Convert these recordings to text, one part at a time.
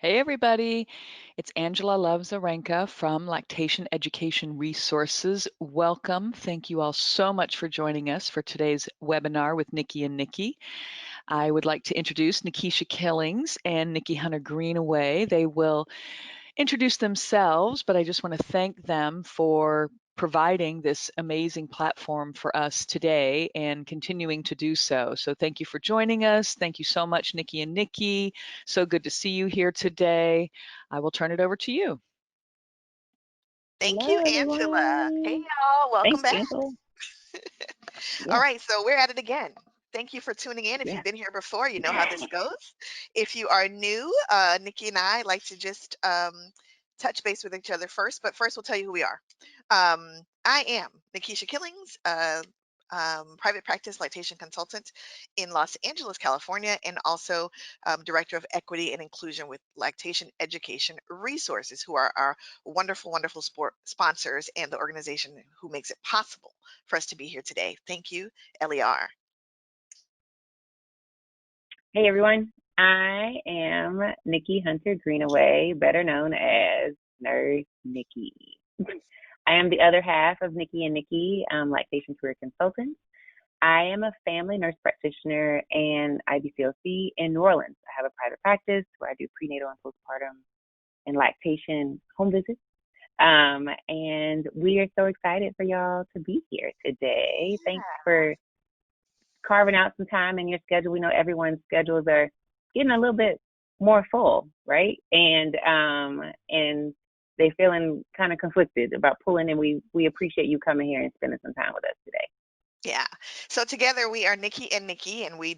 Hey everybody, it's Angela Love-Zarenka from Lactation Education Resources. Welcome. Thank you all so much for joining us for today's webinar with Nikki and Nikki. I would like to introduce Nikisha Killings and Nikki Hunter Greenaway. They will introduce themselves, but I just want to thank them for providing this amazing platform for us today and continuing to do so. So thank you for joining us. Thank you so much, Nikki and Nikki. So good to see you here today. I will turn it over to you. Thank you, Hello, Angela. Hey, everyone. y'all. Welcome Thanks, back. Angela. All Yeah, right, so we're at it again. Thank you for tuning in. If yeah. you've been here before, you know how this goes. If you are new, Nikki and I like to just touch base with each other first, but first we'll tell you who we are. I am Nikisha Killings, private practice lactation consultant in Los Angeles, California, and also director of equity and inclusion with Lactation Education Resources, who are our wonderful, wonderful sponsors and the organization who makes it possible for us to be here today. Thank you, LER. Hey, everyone. I am Nikki Hunter Greenaway, better known as Nurse Nikki. I am the other half of Nikki and Nikki, lactation career consultant. I am a family nurse practitioner and IBCLC in New Orleans. I have a private practice where I do prenatal and postpartum and lactation home visits. And we are so excited for y'all to be here today. Thanks for carving out some time in your schedule. We know everyone's schedules are getting a little bit more full, right? And they're feeling kind of conflicted about pulling in. We appreciate you coming here and spending some time with us today. Yeah. So together we are Nikki and Nikki, and we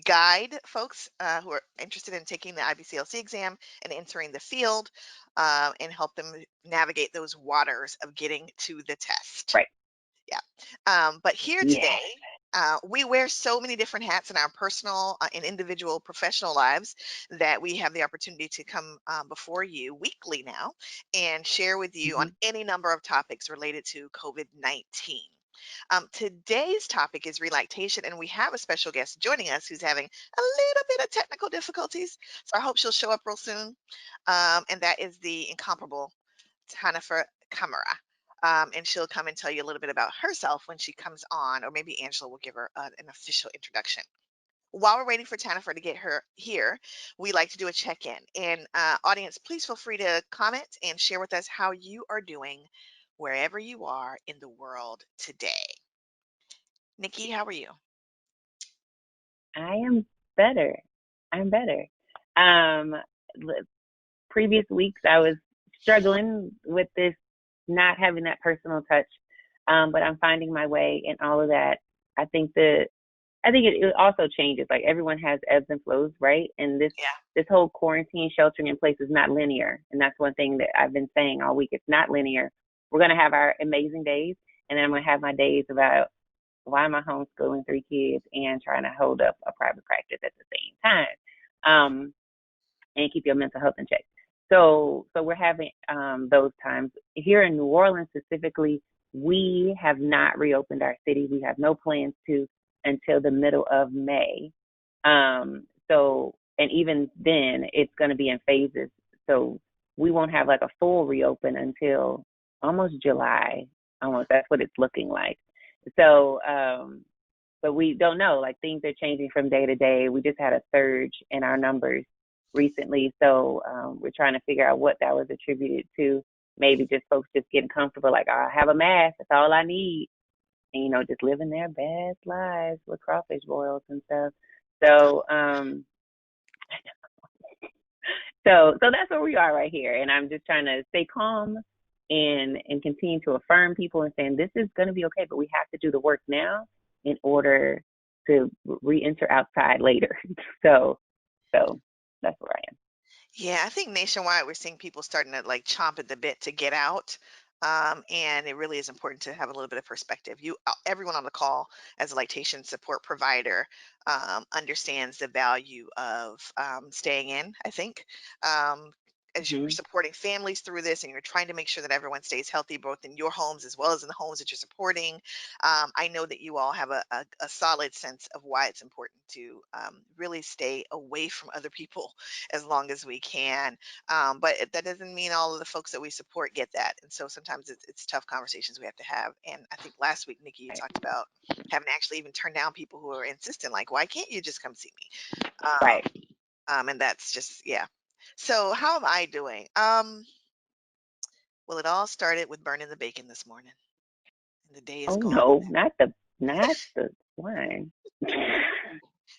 guide folks who are interested in taking the IBCLC exam and entering the field, and help them navigate those waters of getting to the test. Right. Yeah. But here Yes. today, we wear so many different hats in our personal and individual professional lives that we have the opportunity to come before you weekly now and share with you on Mm-hmm. any number of topics related to COVID-19. Today's topic is relactation, and we have a special guest joining us who's having a little bit of technical difficulties. So I hope she'll show up real soon. And that is the incomparable TaNefer Camara. And she'll come and tell you a little bit about herself when she comes on, or maybe Angela will give her an official introduction. While we're waiting for TaNefer to get her here, we like to do a check-in. And audience, please feel free to comment and share with us how you are doing wherever you are in the world today. Nikki, how are you? I am better. I'm better. Um, Previous weeks I was struggling with this, not having that personal touch, but I'm finding my way in all of that. I think that it also changes. Like everyone has ebbs and flows, right? And this Yeah. this whole quarantine sheltering in place is not linear, and that's one thing that I've been saying all week. It's not linear. We're gonna have our amazing days, and then I'm gonna have my days about why am I homeschooling 3 kids and trying to hold up a private practice at the same time, and keep your mental health in check. So we're having those times here in New Orleans specifically. We have not reopened our city. We have no plans to until the middle of May. So and even then, it's going to be in phases. So we won't have like a full reopen until almost July. Almost that's what it's looking like. So but we don't know. Like things are changing from day to day. We just had a surge in our numbers recently, so we're trying to figure out what that was attributed to. Maybe just folks just getting comfortable, like, I have a mask, that's all I need, and just living their best lives with crawfish boils and stuff. So so that's where we are right here, and I'm just trying to stay calm and continue to affirm people and saying this is going to be okay, but we have to do the work now in order to re-enter outside later. So that's where I am. Yeah, I think nationwide we're seeing people starting to like chomp at the bit to get out. And it really is important to have a little bit of perspective. Everyone on the call as a lactation support provider understands the value of staying in, I think. Um, as you're supporting families through this and you're trying to make sure that everyone stays healthy, both in your homes as well as in the homes that you're supporting. I know that you all have a solid sense of why it's important to really stay away from other people as long as we can. But that doesn't mean all of the folks that we support get that. And so sometimes it's tough conversations we have to have. And I think last week, Nikki, you talked about having to actually even turn down people who are insistent, like, why can't you just come see me? Right. And that's just, yeah. So how am I doing? Well, it all started with burning the bacon this morning, and the day is Oh gone. no, not the swine.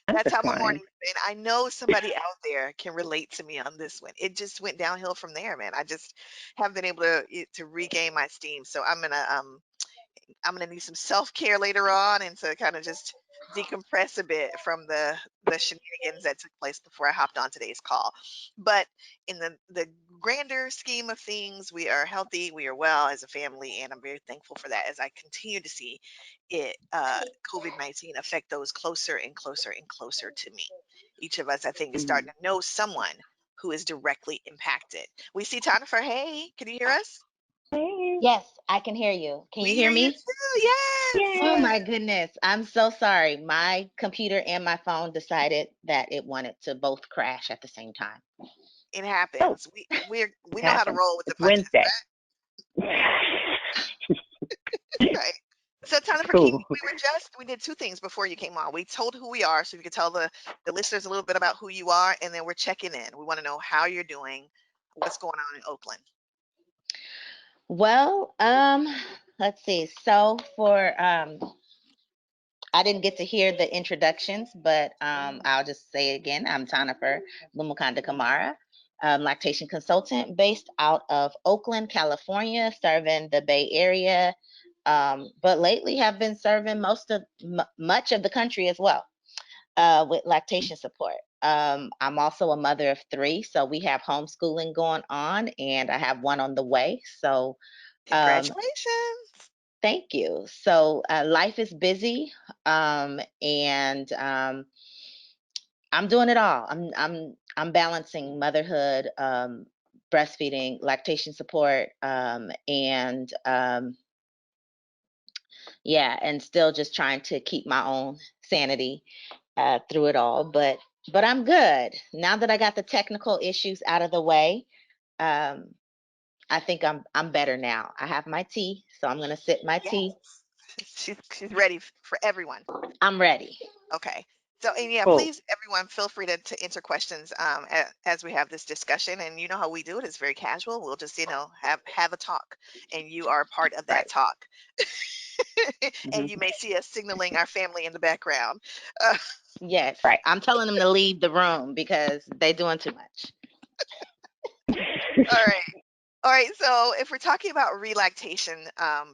Not That's the how my swine. morning's been. I know somebody out there can relate to me on this one. It just went downhill from there, man. I just haven't been able to regain my steam. So I'm gonna need some self-care later on and to kind of just decompress a bit from the shenanigans that took place before I hopped on today's call. But in the grander scheme of things, we are healthy, we are well as a family, and I'm very thankful for that as I continue to see it COVID-19 affect those closer and closer and closer to me. Each of us, I think, is starting Mm. to know someone who is directly impacted. We see TaNefer. Hey, can you hear us? Hey. Yes, I can hear you. Can We you hear hear you me? too. Yes, Oh Yay. my yes. goodness. I'm so sorry. My computer and my phone decided that it wanted to both crash at the same time. It Oh, happens. it We know how to happens. roll with the It's punches, Wednesday. right? So, Tonifer, Cool. we did two things before you came on. We told who we are, so you could tell the listeners a little bit about who you are, and then we're checking in. We want to know how you're doing, what's going on in Oakland. Well, let's see. So for I didn't get to hear the introductions, but I'll just say it again. I'm TaNefer Camara, lactation consultant based out of Oakland, California, serving the Bay Area, but lately have been serving much of the country as well with lactation support. I'm also a mother of three, so we have homeschooling going on, and I have one on the way. So um, Congratulations! thank you. So life is busy, and I'm doing it all. I'm balancing motherhood, breastfeeding, lactation support, and yeah, and still just trying to keep my own sanity through it all. But I'm good now that I got the technical issues out of the way. Um, I think I'm better now. I have my tea, so I'm gonna sip my Yes, tea. she's ready for everyone. I'm ready. Okay. So, and yeah, Cool. please, everyone, feel free to enter questions as we have this discussion. And you know how we do it; it's very casual. We'll just, have a talk, and you are a part of that Right. talk. And you Hmm. may see us signaling our family in the background. Uh, Yes, Right. I'm telling them to leave the room because they're doing too much. all right. All right. So, if we're talking about relactation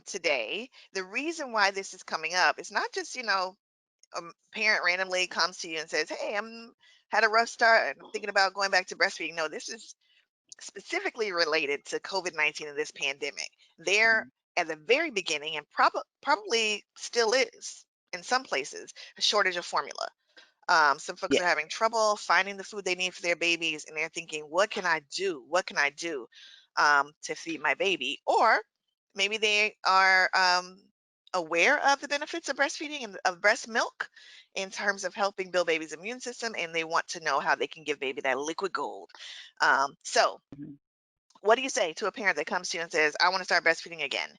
today, the reason why this is coming up is not just, a parent randomly comes to you and says, "Hey, I'm had a rough start and I'm thinking about going back to breastfeeding." No, this is specifically related to COVID-19 and this pandemic. There, at the very beginning, and probably still is in some places, a shortage of formula. Some folks Yeah. are having trouble finding the food they need for their babies, and they're thinking, "What can I do? What can I do to feed my baby?" Or maybe they are aware of the benefits of breastfeeding and of breast milk in terms of helping build baby's immune system, and they want to know how they can give baby that liquid gold. So, Mhm. what do you say to a parent that comes to you and says, "I want to start breastfeeding again"?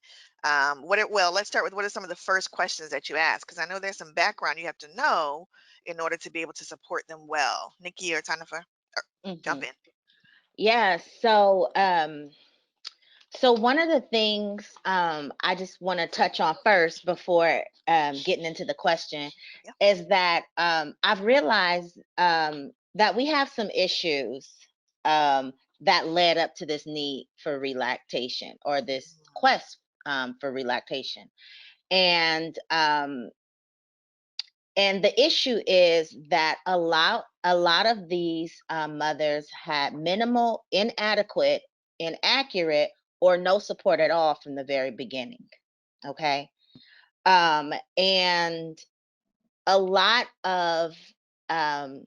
Well, let's start with what are some of the first questions that you ask? Because I know there's some background you have to know in order to be able to support them well. Nikki or Tanifer, jump Hmm. in. Yeah. So one of the things I just want to touch on first before getting into the question Yeah. is that I've realized that we have some issues um, that led up to this need for relactation or this quest for relactation. And and the issue is that a lot of these mothers had minimal, inadequate, inaccurate, or no support at all from the very beginning. Okay, and a lot of um,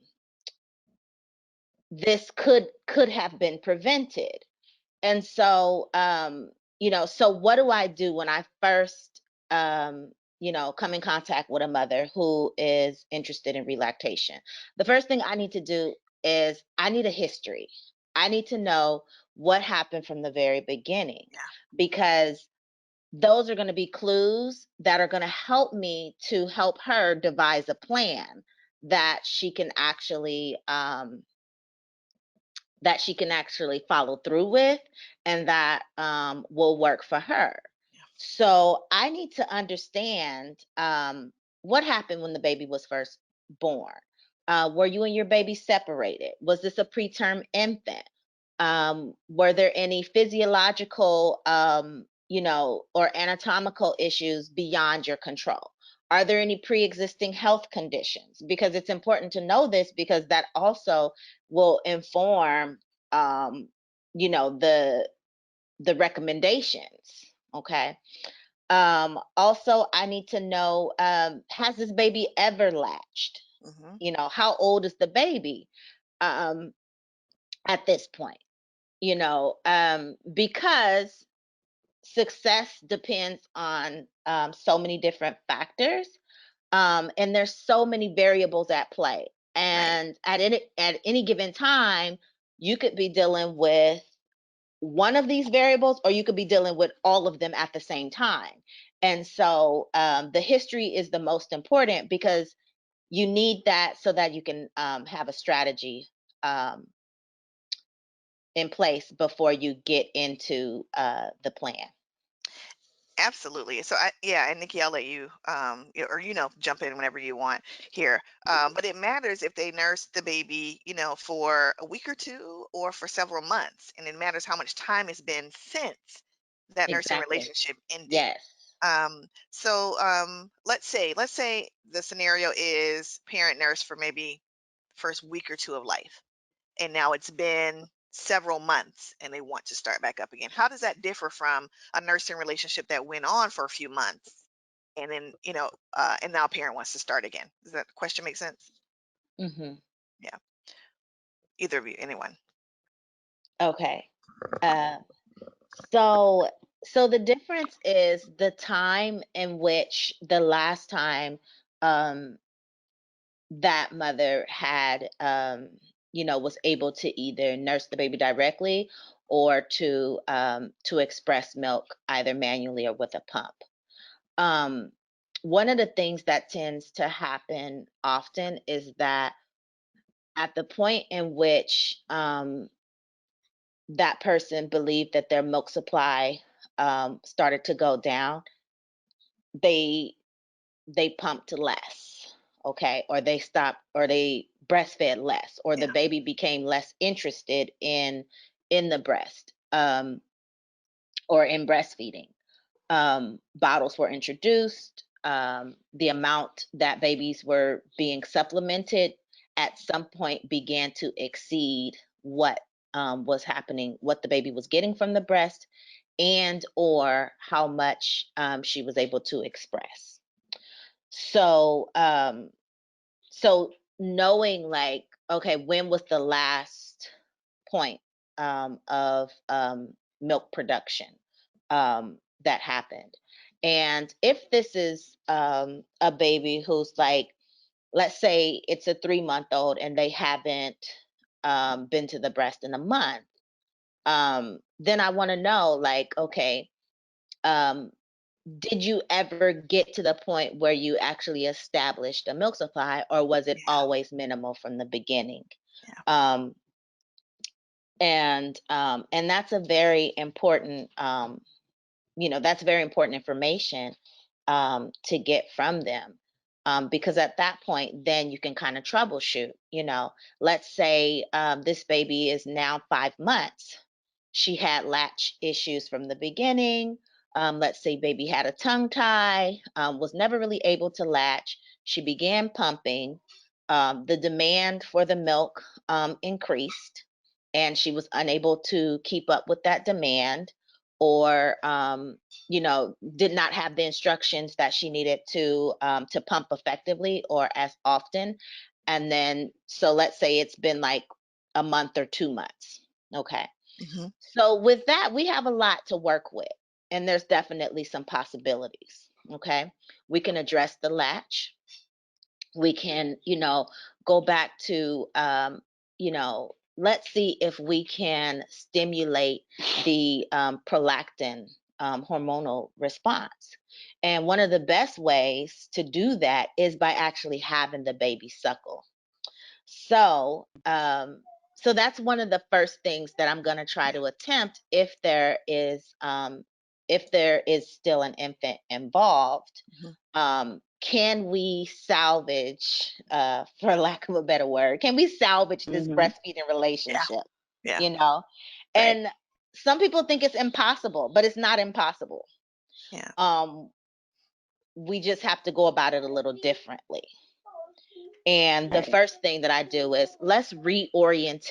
this could have been prevented. And so, so what do I do when I first, come in contact with a mother who is interested in relactation? The first thing I need to do is I need a history. I need to know what happened from the very beginning, Yeah. because those are going to be clues that are going to help me to help her devise a plan that she can actually follow through with, and that will work for her. So I need to understand what happened when the baby was first born. Were you and your baby separated? Was this a preterm infant? Were there any physiological, or anatomical issues beyond your control? Are there any pre-existing health conditions? Because it's important to know this, because that also will inform, um, the recommendations. Okay. Also, I need to know, has this baby ever latched? Hmm. How old is the baby um, at this point? Because success depends on so many different factors, and there's so many variables at play. Right. And at any given time, you could be dealing with one of these variables, or you could be dealing with all of them at the same time. And so the history is the most important, because you need that so that you can have a strategy um, in place before you get into the plan. Absolutely. So yeah, and Nikki, I'll let you, or jump in whenever you want here. But it matters if they nurse the baby, for a week or two or for several months, and it matters how much time has been since that nursing Exactly. relationship ended. Yes. So let's say the scenario is parent nurse for maybe first week or two of life, and now it's been several months and they want to start back up again. How does that differ from a nursing relationship that went on for a few months and then, and now a parent wants to start again? Does that question make sense? Hmm. Yeah. Either of you, anyone. Okay. Uh, so so the difference is the time in which the last time um, that mother had, was able to either nurse the baby directly, or to express milk either manually or with a pump. Um, One of the things that tends to happen often is that at the point in which that person believed that their milk supply started to go down, they they pumped less, okay, or they stopped, or they breastfed less, or Yeah. the baby became less interested in the breast, or in breastfeeding. Bottles were introduced. The amount that babies were being supplemented at some point began to exceed what was happening, what the baby was getting from the breast, and or how much she was able to express. So, so knowing, like, okay, when was the last point of milk production that happened? And if this is a baby who's like, let's say it's a 3-month old and they haven't been to the breast in a month, then I want to know, like, okay, um, did you ever get to the point where you actually established a milk supply, or was it Yeah. always minimal from the beginning? Yeah. Um, and that's a very important, that's very important information to get from them. Because at that point, then you can kind of troubleshoot. Let's say this baby is now 5 months. She had latch issues from the beginning. Let's say baby had a tongue tie, was never really able to latch. She began pumping. The demand for the milk increased, and she was unable to keep up with that demand, or did not have the instructions that she needed to pump effectively or as often. And then, so let's say it's been like a month or 2 months. Okay. Hmm. So with that, we have a lot to work with, and there's definitely some possibilities. Okay. We can address the latch. We can, go back to, let's see if we can stimulate the prolactin hormonal response. And one of the best ways to do that is by actually having the baby suckle. So, so that's one of the first things that I'm going to try to attempt if there is still an infant involved. Hmm. Can we salvage, for lack of a better word, can we salvage this Mhm. breastfeeding Yeah. relationship? Yeah. You know, Right. and some people think it's impossible, but it's not impossible. Yeah. Um, we just have to go about it a little differently. And the Right. first thing that I do is let's reorient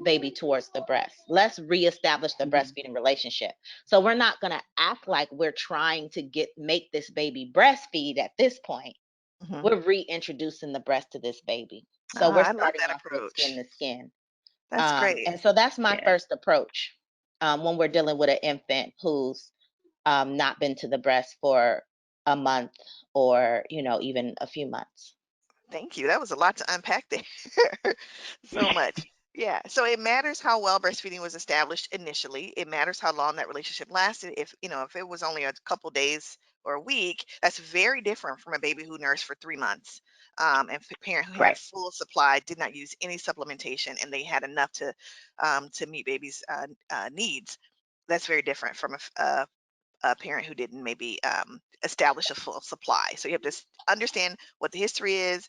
baby towards the breast. Let's reestablish the Mhm. breastfeeding relationship. So we're not going to act like we're trying to make this baby breastfeed at this point. Hmm. We're reintroducing the breast to this baby. So we're I love starting that off with skin approach. to skin. That's great. And so that's my Yeah. first approach when we're dealing with an infant who's not been to the breast for a month or, even a few months. Thank you. That was a lot to unpack there. So much. Yeah. So it matters how well breastfeeding was established initially. It matters how long that relationship lasted. If it was only a couple days or a week, that's very different from a baby who nursed for 3 months. And a parent who had Right. full supply, did not use any supplementation, and they had enough to meet baby's needs. That's very different from a parent who didn't maybe establish a full supply. So you have to understand what the history is,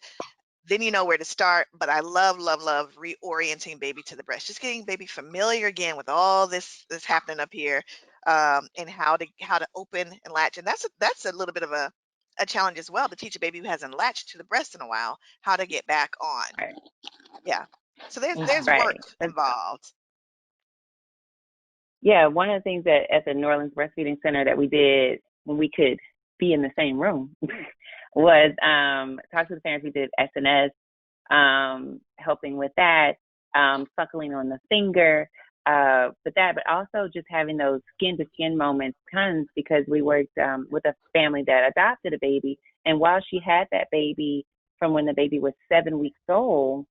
then you know where to start. But I love, love, love reorienting baby to the breast, just getting baby familiar again with all this that's happening up here, and how to open and latch. And that's a little bit of a challenge as well, to teach a baby who hasn't latched to the breast in a while how to get back on. Right. Yeah. So there's Mhm. work Right. involved. Yeah, one of the things that at the New Orleans Breastfeeding Center that we did when we could be in the same room was talk to the parents. We did SNS, helping with that, suckling on the finger, but also just having those skin to skin moments, tons, because we worked with a family that adopted a baby, and while she had that baby from when the baby was 7 weeks old,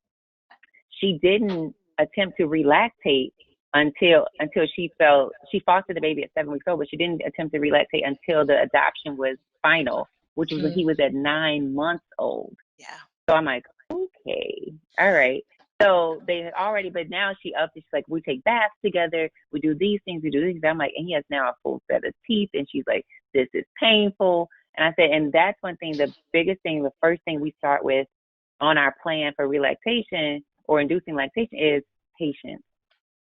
she didn't attempt to relactate until she fostered the baby at 7 weeks old, but she didn't attempt to relactate until the adoption was final, which was when he Mm. was at 9 months old. Yeah. So I'm like, okay, all right. So they had already, but now she upped it. She's like, we take baths together, we do these things, we do these. I'm like, and he has now a full set of teeth, and she's like, this is painful. And I said, and that's one thing, the biggest thing, the first thing we start with on our plan for relactation or inducing lactation is patience.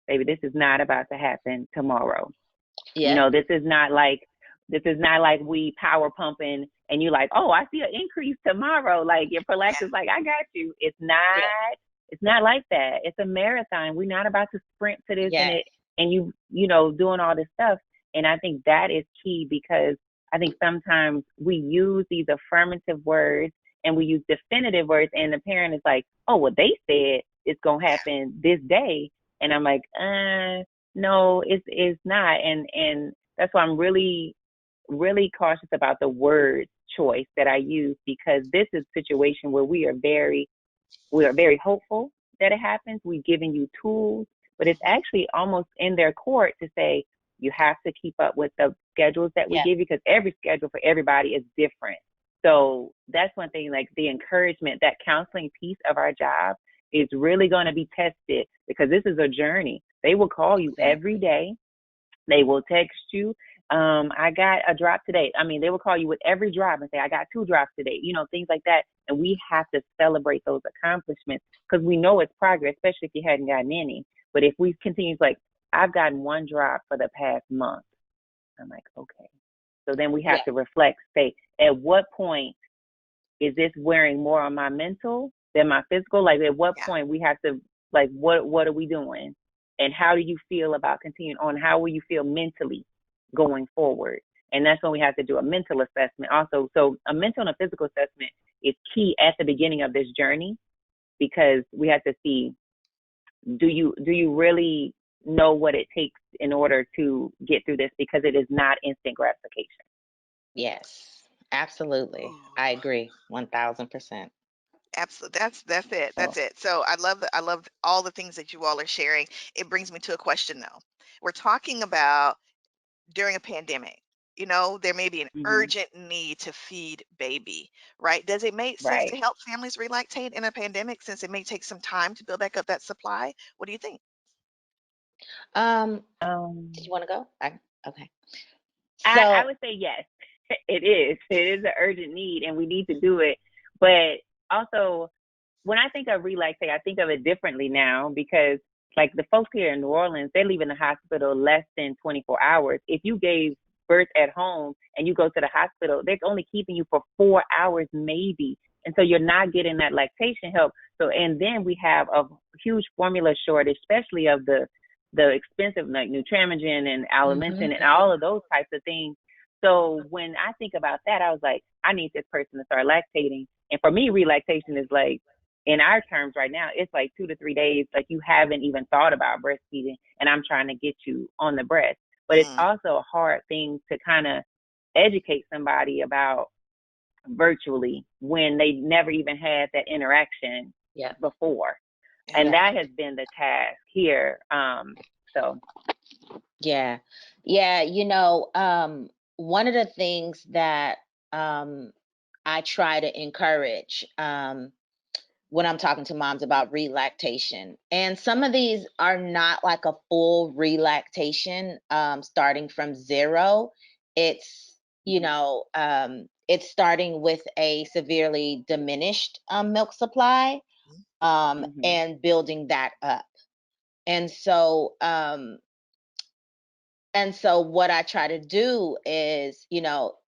Baby, this is not about to happen tomorrow. Yep. This is not like we power pumping and you like, oh, I see an increase tomorrow. Like your Yeah. prolactin's like, I got you. Yep. It's not like that. It's a marathon. We're not about to sprint to this Yes. and doing all this stuff. And I think that is key, because I think sometimes we use these affirmative words and we use definitive words, and the parent is like, oh, well, they said it's gonna Yeah. happen this day. And I'm like, no, it's not. And that's why I'm really, really cautious about the word choice that I use, because this is a situation where we are very hopeful that it happens. We've given you tools, but it's Hmm. actually almost in their court to say you have to keep up with the schedules that we Yep. give you, because every schedule for everybody is different. So that's one thing, like the encouragement, that counseling piece of our job is really going to be tested, because this is a journey. They will call you every Exactly. day. They will text you. I got a drop today. I mean, they will call you with every drop and say, I got 2 drops today, things like that. And we have to celebrate those accomplishments, because we know it's progress, especially if you hadn't gotten any. But if we continue, like, I've gotten 1 drop for the past month, I'm like, okay. So then we have Yep. to reflect, say, at what point is this wearing more on my mental than my physical? Like, at what Yeah. point we have to, like, what are we doing? And how do you feel about continuing on? How will you feel mentally going forward? And that's when we have to do a mental assessment also. So a mental and a physical assessment is key at the beginning of this journey, because we have to see, do you really know what it takes in order to get through this, because it is not instant gratification. Yes, absolutely. Ooh, I agree 1000%. absolutely. That's it. So That's it. So I love all the things that you all are sharing. It brings me to a question though. We're talking about during a pandemic. You know, there may be an mhm, urgent need to feed baby, right? Does it make sense right. to help families relactate in a pandemic since it may take some time to build back up that supply? What do you think? Um, did Um you want to go? Okay. I So, would say yes. It is. It is an urgent need, and we need to do it. But also, when I think of relaxing, I think of it differently now, because like the folks here in New Orleans, they leave in the hospital less than 24 hours. If you gave birth at home and you go to the hospital, they're only keeping you for 4 hours maybe. And so you're not getting that lactation help. So, and then we have a huge formula shortage, especially of the expensive like Nutramigen and mhm, Alimentin and all of those types of things. So when I think about that, I was like, I need this person to start lactating. And for me, relactation is like, in our terms right now, it's like 2 to 3 days, like you haven't even thought about breastfeeding, and I'm trying to get you on the breast. But it's Mm, also a hard thing to kind of educate somebody about virtually when they never even had that interaction yeah, before. And yeah. yeah, that has been the task here. So yeah, yeah. One of the things that um, I try to encourage when I'm talking to moms about relactation, and some of these are not like a full relactation, starting from zero. It's mhm, it's starting with a severely diminished milk supply, mhm, and building that up. And so, what I try to do is,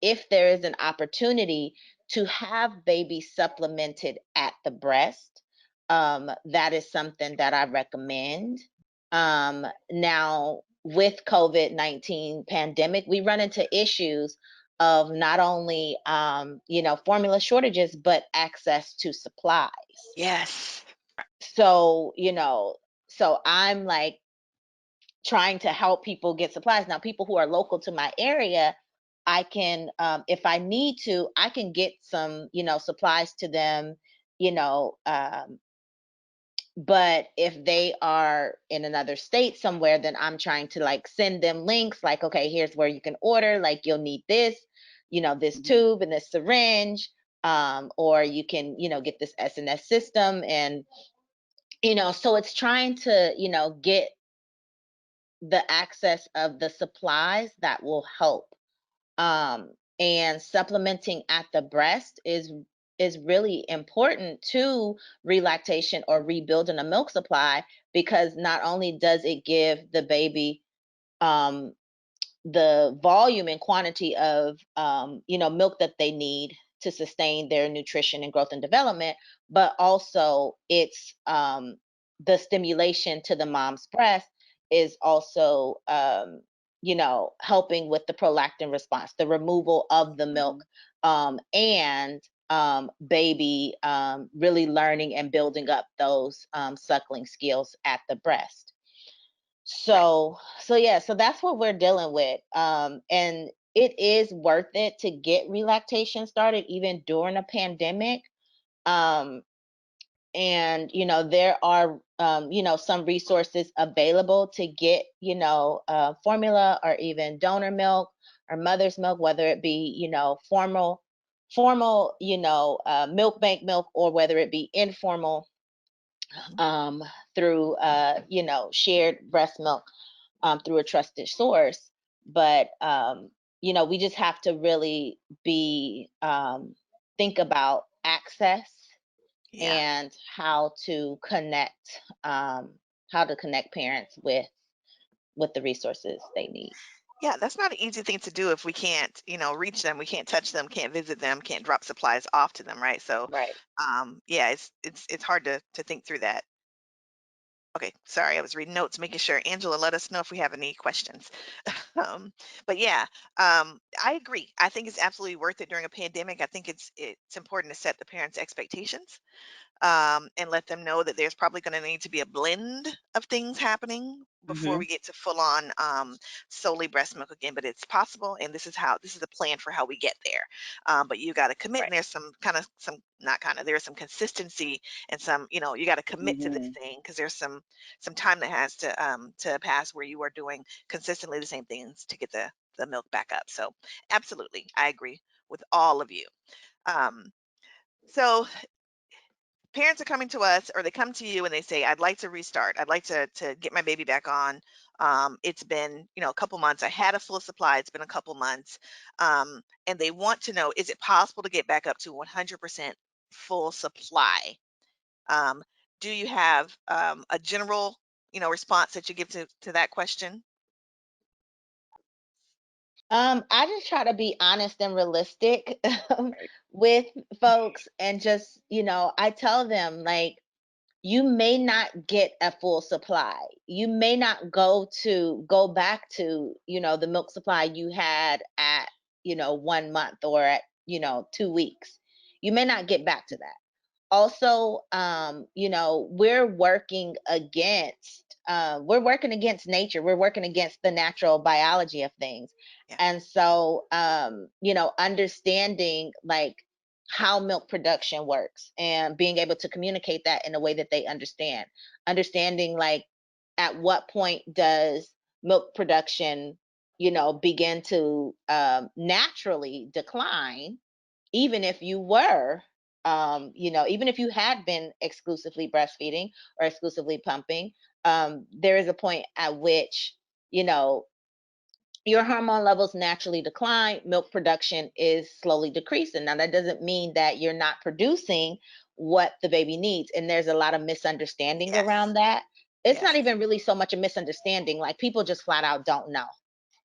if there is an opportunity to have baby supplemented at the breast, that is something that I recommend. Now, with COVID-19 pandemic, we run into issues of not only, formula shortages, but access to supplies. Yes. So, I'm like trying to help people get supplies. Now, people who are local to my area, I can, if I need to, I can get some, supplies to them, you know. But if they are in another state somewhere, then I'm trying to like send them links like, okay, here's where you can order, like you'll need this, this mhm, tube and this syringe, or you can, get this SNS system. And, so it's trying to, get the access of the supplies that will help. And supplementing at the breast is really important to relactation or rebuilding a milk supply, because not only does it give the baby um, the volume and quantity of milk that they need to sustain their nutrition and growth and development, but also it's the stimulation to the mom's breast is also helping with the prolactin response, the removal of the milk, mhm. and baby really learning and building up those suckling skills at the breast. Right. So that's what we're dealing with. And it is worth it to get relactation started even during a pandemic. Um, and there are some resources available to get formula or even donor milk or mother's milk, whether it be formal milk bank milk, or whether it be informal, Mhm. um, through shared breast milk, through a trusted source. But we just have to really be think about access Yeah. and how to connect parents with the resources they need. Yeah, that's not an easy thing to do if we can't, reach them, we can't touch them, can't visit them, can't drop supplies off to them, right? So, Right. yeah, it's hard to think through that. Okay, sorry, I was reading notes, making sure. Angela, let us know if we have any questions. But yeah, I agree. I think it's absolutely worth it during a pandemic. I think it's important to set the parents' expectations, and let them know that there's probably going to need to be a blend of things happening before Mhm. we get to full on solely breast milk again. But it's possible, and this is a plan for how we get there. But you got to commit, Right. and there's some kind of some not kind of there's some consistency and some you got to commit to this Mhm. thing because there's some time that has to pass where you are doing consistently the same things to get the milk back up. So absolutely, I agree with all of you. Um, so parents are coming to us or they come to you and they say, I'd like to restart. I'd like to get my baby back on. It's been, a couple months. I had a full supply. It's been a couple months. And they want to know, is it possible to get back up to 100% full supply? Um, do you have a general, response that you give to that question? I just try to be honest and realistic Right. with folks, and just, I tell them, like, you may not get a full supply. You may not go back to, the milk supply you had at, 1 month or at, 2 weeks. You may not get back to that. Also, we're working against nature. We're working against the natural biology of things. Yeah. And so, understanding, like, how milk production works and being able to communicate that in a way that they understand. Understanding, like, at what point does milk production, begin to naturally decline, even if you were, even if you had been exclusively breastfeeding or exclusively pumping. There is a point at which, you know, your hormone levels naturally decline, milk production is slowly decreasing. Now, that doesn't mean that you're not producing what the baby needs. And there's a lot of misunderstanding Yes. around that. It's not Yes. even really so much a misunderstanding, like, people just flat out don't know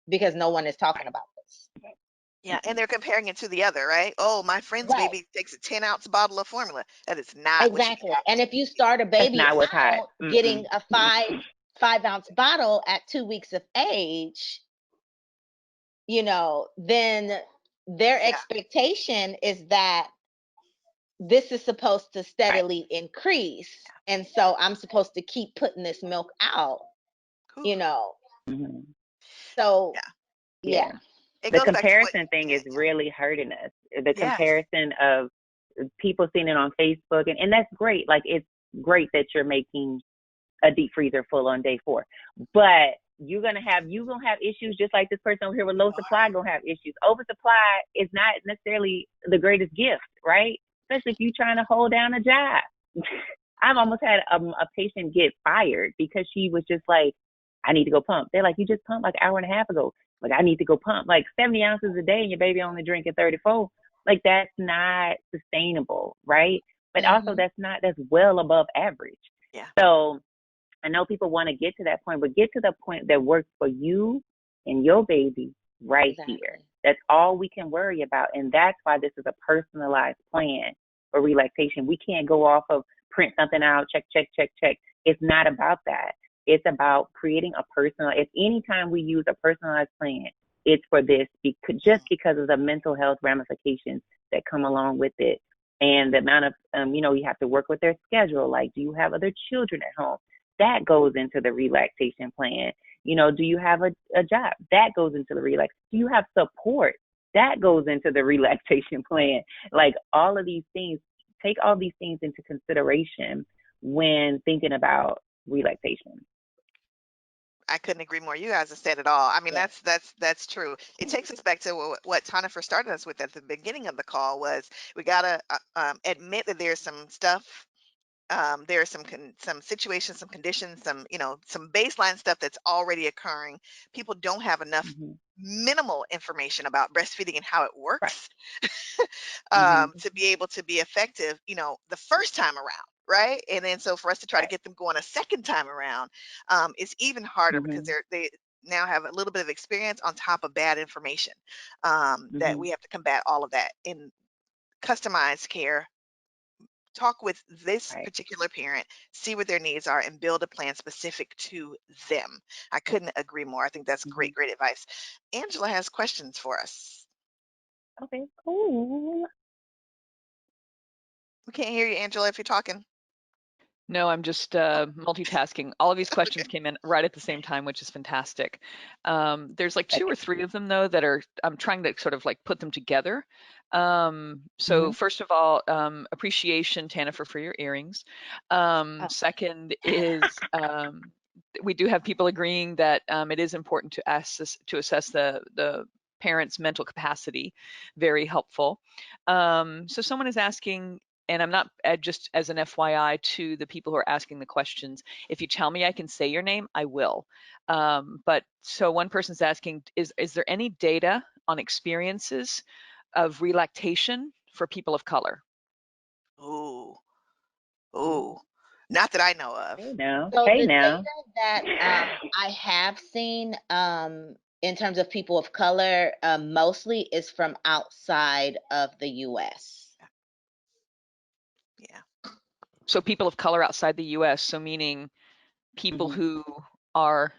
because no one is talking Right. about this. Yeah, and they're comparing it to the other, right? Oh, my friend's Right. baby takes a 10-ounce bottle of formula. That is not what you Exactly. need. And if you start a That's baby not what's hot. out Mm-mm. getting a five ounce bottle at 2 weeks of age, then their Yeah. expectation is that this is supposed to Right. steadily increase. And so I'm supposed to keep putting this milk out, Whew. you know. Mhm. So Yeah. yeah. Yeah. It The goes back to what comparison you thing is said. really hurting us. The Yeah. Yes. comparison of people seeing it on Facebook, and that's great. Like, it's great that you're making a deep freezer full on day 4. But you gonna have issues just like this person over here with You low are. supply gonna have issues. Oversupply is not necessarily the greatest gift, right? Especially if you're trying to hold down a job. I've almost had a patient get fired because she was just like, I need to go pump. They're like, you just pumped like an hour and a half ago. Like, I need to go pump. Like 70 ounces a day and your baby only drinking 34. Like, that's not sustainable, right? But also Hmm. that's well above average. Yeah. So I know people want to get to that point, but get to the point that works for you and your baby right here. Exactly. That's all we can worry about. And that's why this is a personalized plan for relactation. We can't go off of print something out, check, check, check, check. It's not about that. It's about creating a personal, if anytime we use a personalized plan, it's for this just Mhm. because of the mental health ramifications that come along with it. And the amount of, you have to work with their schedule. Like, do you have other children at home? That goes into the relaxation plan. Do you have a job? That goes into the relax. Do you have support? That goes into the relaxation plan. Like, all of these things, take all these things into consideration when thinking about relaxation. I couldn't agree more. You guys have said it all. I mean, Yeah. that's true. It takes us back to what TaNefer started us with at the beginning of the call was we gotta admit that there's some stuff. There are some situations, some conditions, some baseline stuff that's already occurring. People don't have enough Mm-hmm. minimal information about breastfeeding and how it Right. works Mm-hmm. to be able to be effective, the first time around, right? And then so for us to try to Right. get them going a second time around, is even harder because Mm-hmm. they now have a little bit of experience on top of bad information that Mm-hmm. we have to combat all of that in customized care. Talk with this Right. particular parent, see what their needs are, and build a plan specific to them. I couldn't agree more. I think that's Mm-hmm. great, great advice. Angela has questions for us. Okay. Cool. We can't hear you, Angela, if you're talking. No, I'm just multitasking. All of these Okay. questions came in right at the same time, which is fantastic. There's like two or Okay. three of them though that are I'm trying to sort of like put them together. So Hmm. first of all, appreciation, TaNefer, for your earrings. Oh, Second is we do have people agreeing that it is important to assess the parent's mental capacity. Very helpful. So someone is asking, and I'm not just as an FYI to the people who are asking the questions. If you tell me I can say your name, I will. But so one person's asking, is there any data on experiences of relactation for people of color? Ooh, ooh. Not that I know of. Hey now. so Hey the now. data that I have seen in terms of people of color mostly is from outside of the US. Yeah. So people of color outside the US, so meaning people Hmm. who are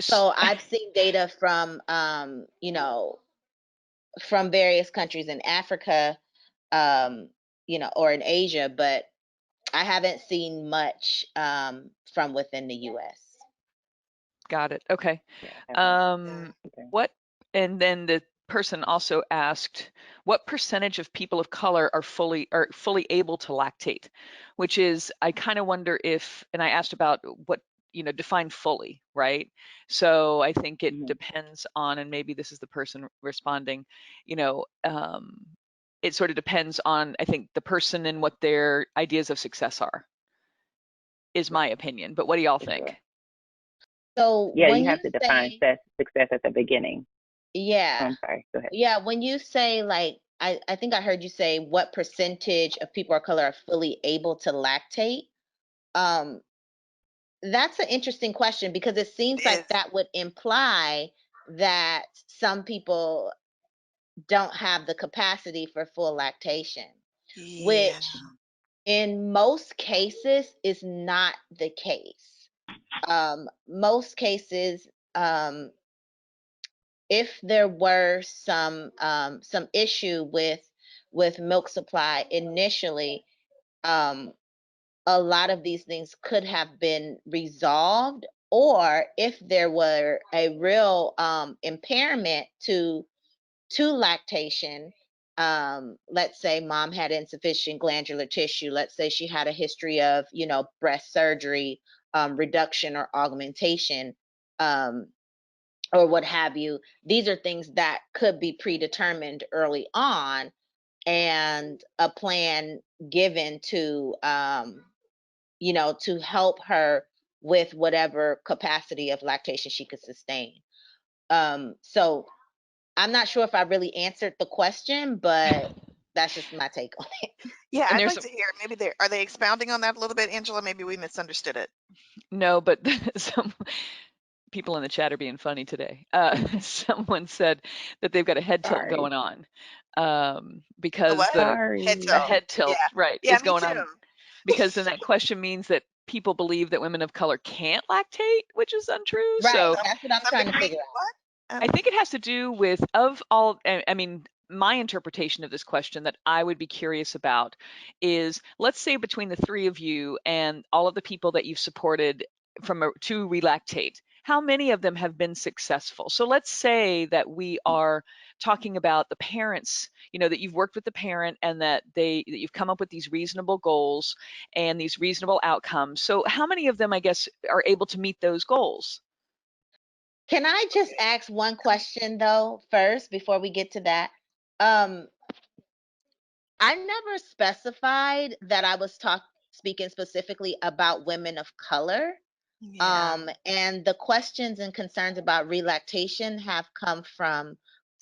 So I've seen data from from various countries in Africa, um, or in Asia, but I haven't seen much from within the US. got it. Okay. Yeah, I haven't. Yeah. Um, Okay. what, and then the person also asked, what percentage of people of color are fully able to lactate? Which is, I kind of wonder if, and I asked about what, define fully, right? So I think it Hmm. depends on, and maybe this is the person responding, you know, it sort of depends on, I think, the person and what their ideas of success are, is Yeah, my opinion. But what do y'all for sure. think? So Yeah, you when you have to define say, success at the beginning. Oh, yeah, I'm sorry. Go ahead. yeah, when you say like, I think I heard you say what percentage of people of color are fully able to lactate. Um, that's an interesting question because it It seems like is. that would imply that some people don't have the capacity for full lactation, Yeah. which in most cases is not the case. Most cases, if there were some issue with milk supply initially, um, a lot of these things could have been resolved, or if there were a real impairment to lactation, let's say mom had insufficient glandular tissue, let's say she had a history of breast surgery, reduction or augmentation, um, or what have you. These are things that could be predetermined early on, and a plan given to help her with whatever capacity of lactation she could sustain. So I'm not sure if I really answered the question, but that's just my take on it. Yeah, And I'd there's like some, to hear, maybe are they expounding on that a little bit, Angela? Maybe we misunderstood it. no, but some people in the chat are being funny today. Someone said that they've got a head tilt Sorry. going on, A because what? Head Sorry. a tilt. head Yeah. tilt, right, Yeah, is me going too. on because then that question means that people believe that women of color can't lactate, which is untrue. Right. So Some That's what I'm some trying to degree. figure out. What? I think it has to do with, of all, I mean, my interpretation of this question that I would be curious about is, let's say between the three of you and all of the people that you've supported to relactate, how many of them have been successful? So let's say that we are talking about the parents, that you've worked with the parent and that you've come up with these reasonable goals and these reasonable outcomes. So how many of them, I guess, are able to meet those goals? Can I just ask one question though first before we get to that? Um, I never specified that I was speaking specifically about women of color. Yeah. And the questions and concerns about relactation have come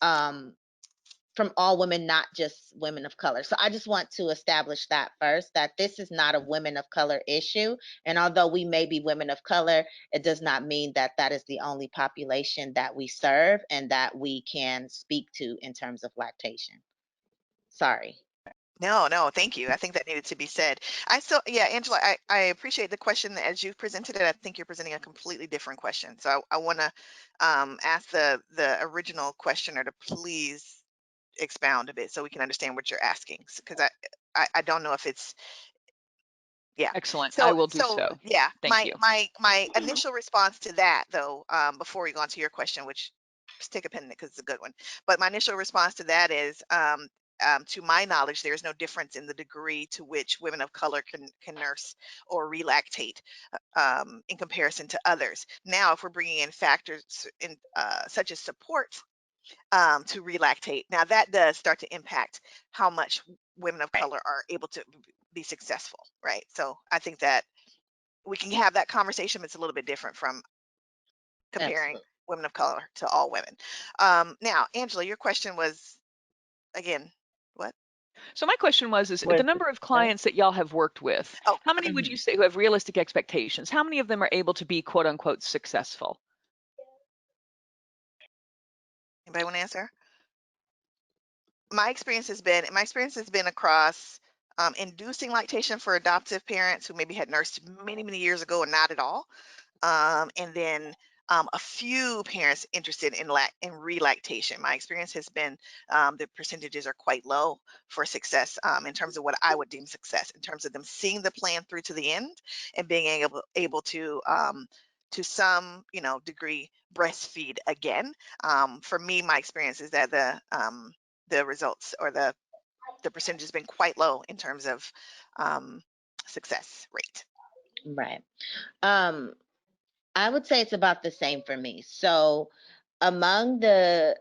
um, from all women, not just women of color. So I just want to establish that first, that this is not a women of color issue. And although we may be women of color, it does not mean that that is the only population that we serve and that we can speak to in terms of lactation. Sorry. No, no, thank you. I think that needed to be said. Yeah, Angela, I appreciate the question as you've presented it. I think you're presenting a completely different question. So I want to ask the original questioner to please expound a bit so we can understand what you're asking, because I don't know if it's, yeah. Excellent. I So will do so. yeah, Thank you. my initial response to that, though, before we go on to your question, which stick a pin in it because it's a good one, but my initial response to that is, to my knowledge, there is no difference in the degree to which women of color can nurse or relactate, in comparison to others. Now, if we're bringing in factors in, such as support, to relactate, now that does start to impact how much women of Right. color are able to be successful, right? So I think that we can have that conversation, but it's a little bit different from comparing Absolutely. women of color to all women. Now, Angela, your question was again, what? So my question was, is the Was number of success? clients that y'all have worked with, Oh, how many okay. would Mhm. you say who have realistic expectations? How many of them are able to be quote unquote successful? Anybody want to answer? My experience has been across, inducing lactation for adoptive parents who maybe had nursed many years ago and not at all, and then, a few parents interested in relactation. My experience has been, the percentages are quite low for success, in terms of what I would deem success, in terms of them seeing the plan through to the end and being able to some, degree, breastfeed again. For me, my experience is that the results, or the percentage, has been quite low in terms of, um, success rate. Right. Um, I would say it's about the same for me. So among the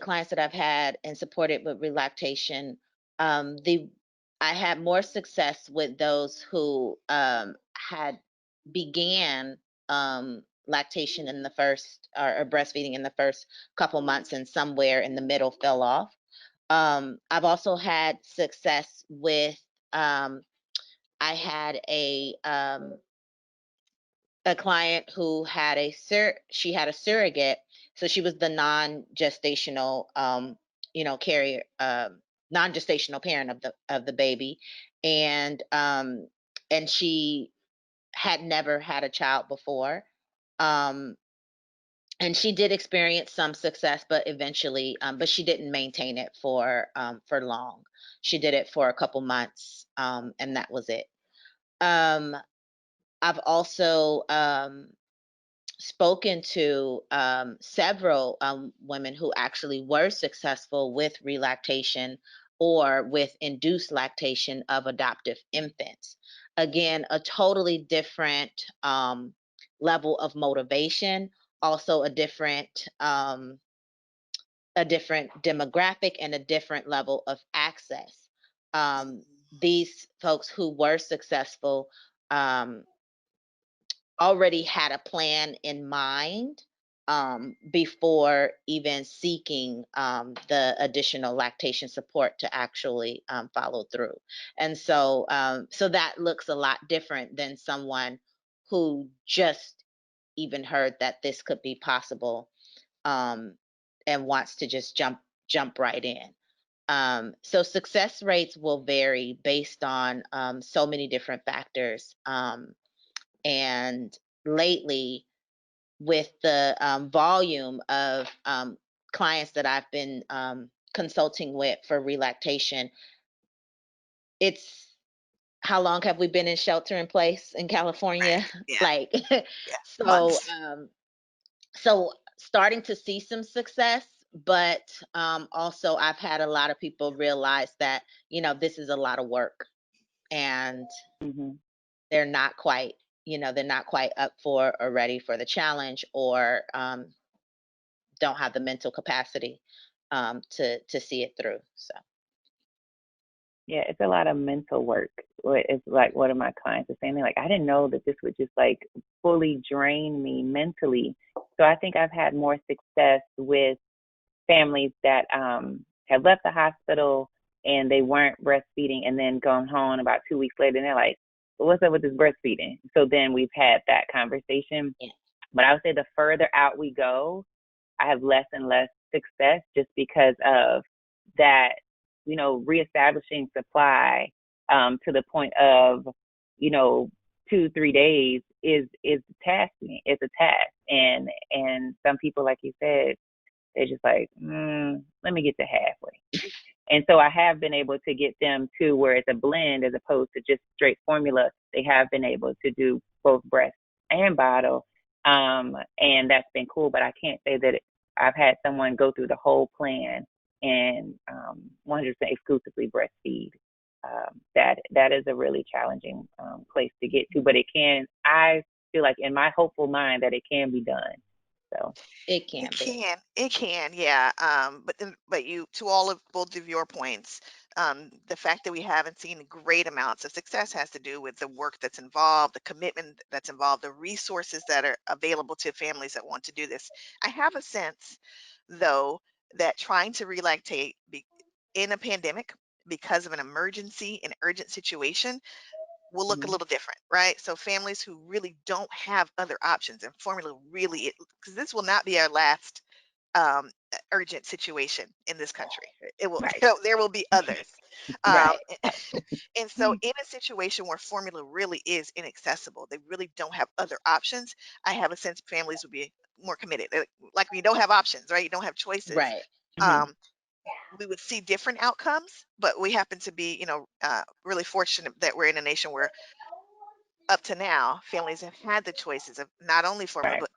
clients that I've had and supported with relactation, the I had more success with those who had began lactation in the first, or breastfeeding in the first couple months, and somewhere in the middle fell off. I've also had success with I had a client who had she had a surrogate, so she was the non-gestational carrier, non-gestational parent of the baby, and she had never had a child before, um and she did experience some success, but eventually, but she didn't maintain it for long. She did it for a couple months, and that was it. um I've also spoken to several women who actually were successful with relactation or with induced lactation of adoptive infants. Again, a totally different level of motivation, also a different demographic and a different level of access. Um, these folks who were successful um, already had a plan in mind before even seeking the additional lactation support to actually follow through. And so that looks a lot different than someone who just even heard that this could be possible, um, and wants to just jump right in. So success rates will vary based on so many different factors. And lately, with the volume of clients that I've been consulting with for relactation, it's how long have we been in shelter in place in California? Right. Yeah. Like, Yeah. so, Months. so starting to see some success, but also I've had a lot of people realize that, this is a lot of work, and Mhm. they're not quite, they're not quite up for or ready for the challenge, or don't have the mental capacity to see it through. So Yeah, it's a lot of mental work. It's like one of my clients is saying, they're like, I didn't know that this would just like fully drain me mentally. So I think I've had more success with families that have left the hospital and they weren't breastfeeding and then gone home about 2 weeks later and they're like, well, what's up with this breastfeeding? So then we've had that conversation. yeah, But I would say the further out we go, I have less and less success just because of that, reestablishing supply to the point of, 2, 3 days is tasking. It's a task. And some people, like you said, they're just like, let me get to halfway. And so I have been able to get them to where it's a blend as opposed to just straight formula. They have been able to do both breast and bottle. And that's been cool, but I can't say that I've had someone go through the whole plan and 100% exclusively breastfeed. That is a really challenging place to get to, but I feel like in my hopeful mind that it can be done. So, It can be. It can, yeah. But you, to all of both of your points, the fact that we haven't seen great amounts of success has to do with the work that's involved, the commitment that's involved, the resources that are available to families that want to do this. I have a sense, though, that trying to relactate in a pandemic because of an emergency, an urgent situation, will look a Mhm. little different, right? So families who really don't have other options, and formula really, because this will not be our last urgent situation in this country. It will, right, there will be others. Um, right, and so, in a situation where formula really is inaccessible, they really don't have other options. I have a sense families would be more committed. Like when you don't have options, right? You don't have choices. Right. hmm Um, we would see different outcomes, but we happen to be, really fortunate that we're in a nation where up to now, families have had the choices of not only formula, right, but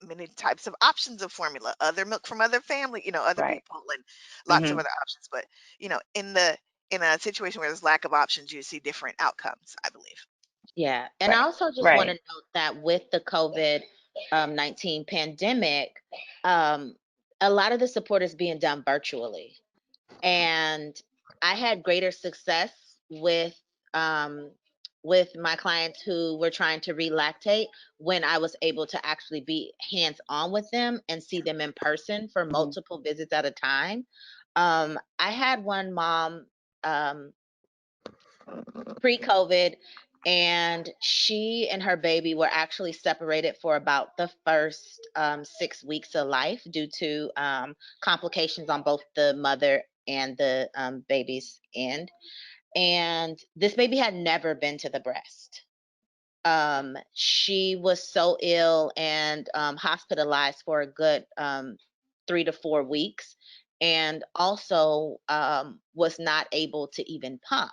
many types of options of formula, other milk from other family, other right. people, and lots of hmm other options. But in a situation where there's lack of options, you see different outcomes, I believe. Yeah. And I Right, also just want right. to note that with the COVID-19 pandemic, um, a lot of the support is being done virtually. And I had greater success um, with my clients who were trying to relactate when I was able to actually be hands on with them and see them in person for hmm multiple visits at a time. I had one mom um, pre-COVID, and she and her baby were actually separated for about the first 6 weeks of life due to complications on both the mother and the baby's end. And this baby had never been to the breast. She was so ill and hospitalized for a good 3 to 4 weeks, and also was not able to even pump.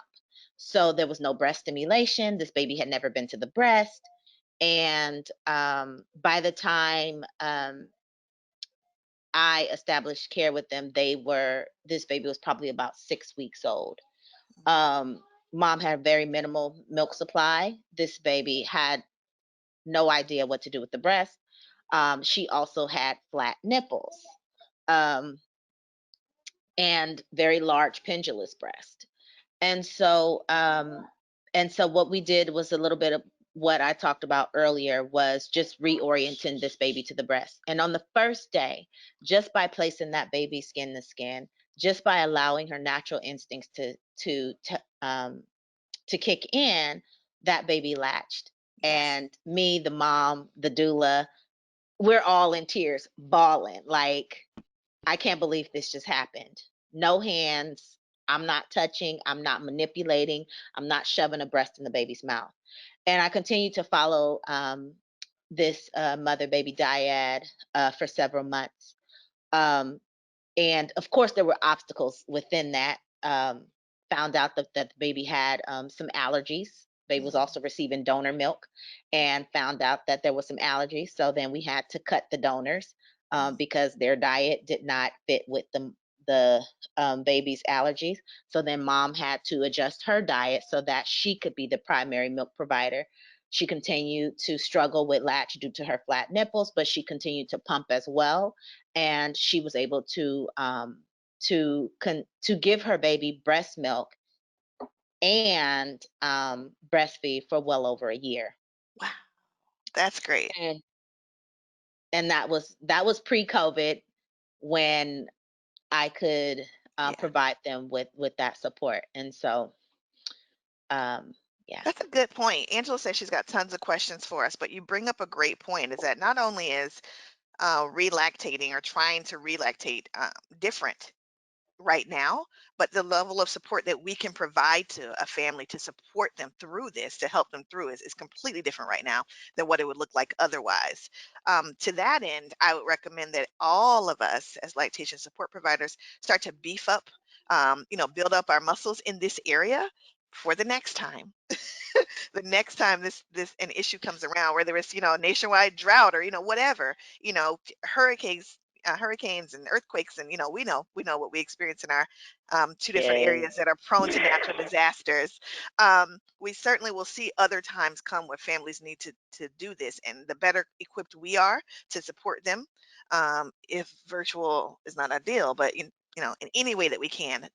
So there was no breast stimulation. This baby had never been to the breast. And by the time I established care with them, this baby was probably about 6 weeks old. Um, Mom had a very minimal milk supply. This baby had no idea what to do with the breast. She also had flat nipples um, and very large pendulous breast. And so, what we did was a little bit of what I talked about earlier was just reorienting this baby to the breast. And on the first day, just by placing that baby skin to skin, just by allowing her natural instincts to kick in, that baby latched. Yes. And me, the mom, the doula, we're all in tears, bawling. Like, I can't believe this just happened. No hands. I'm not touching. I'm not manipulating. I'm not shoving a breast in the baby's mouth. And I continue to follow this mother baby dyad for several months. Um, and of course, there were obstacles within that. Found out that the baby had some allergies. Baby was Mhm. also receiving donor milk, and found out that there was some allergies. So then we had to cut the donors Mhm. because their diet did not fit with the baby's allergies. So then mom had to adjust her diet so that she could be the primary milk provider. She continued to struggle with latch due to her flat nipples, but she continued to pump as well, and she was able to give her baby breast milk and breastfeed for well over a year. Wow, that's great. And that was pre-COVID, when I could Yeah. provide them with that support. And so um, yeah. That's a good point. Angela says she's got tons of questions for us, but you bring up a great point, is that not only is relactating or trying to relactate different right now, but the level of support that we can provide to a family to support them through this, to help them through is completely different right now than what it would look like otherwise. To that end, I would recommend that all of us as lactation support providers start to beef up, build up our muscles in this area for the next time. The next time this an issue comes around, whether it's a nationwide drought or whatever, hurricanes and earthquakes, and we know what we experience in our two different Yes. areas that are prone to natural disasters. We certainly will see other times come where families need to do this, and the better equipped we are to support them, if virtual is not ideal, but in any way that we can,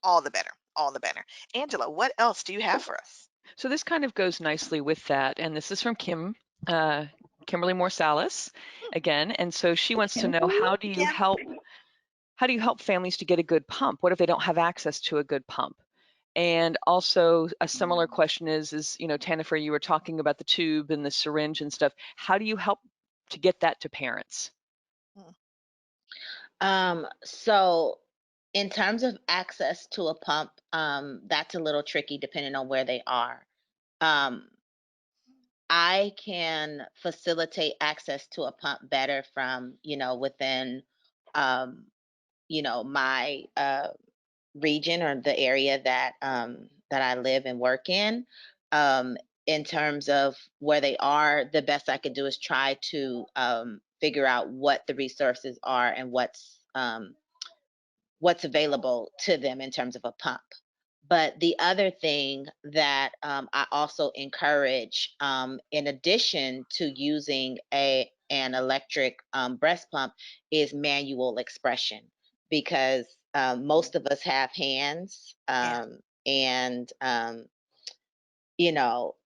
all the better, all the better. Angela, what else do you have for us? So this kind of goes nicely with that, and this is from Kimberly Morsalis again, and so she wants to know, Kimberly? how do you help families to get a good pump? What if they don't have access to a good pump? And also a similar question is, TaNefer, you were talking about the tube and the syringe and stuff. How do you help to get that to parents? Mm, So in terms of access to a pump, that's a little tricky depending on where they are. Um, I can facilitate access to a pump better from, within, um, my region or the area that I live and work in. Um, in terms of where they are, the best I could do is try to figure out what the resources are and what's available to them in terms of a pump. But the other thing that I also encourage, in addition to using an electric breast pump, is manual expression, because most of us have hands, yeah. and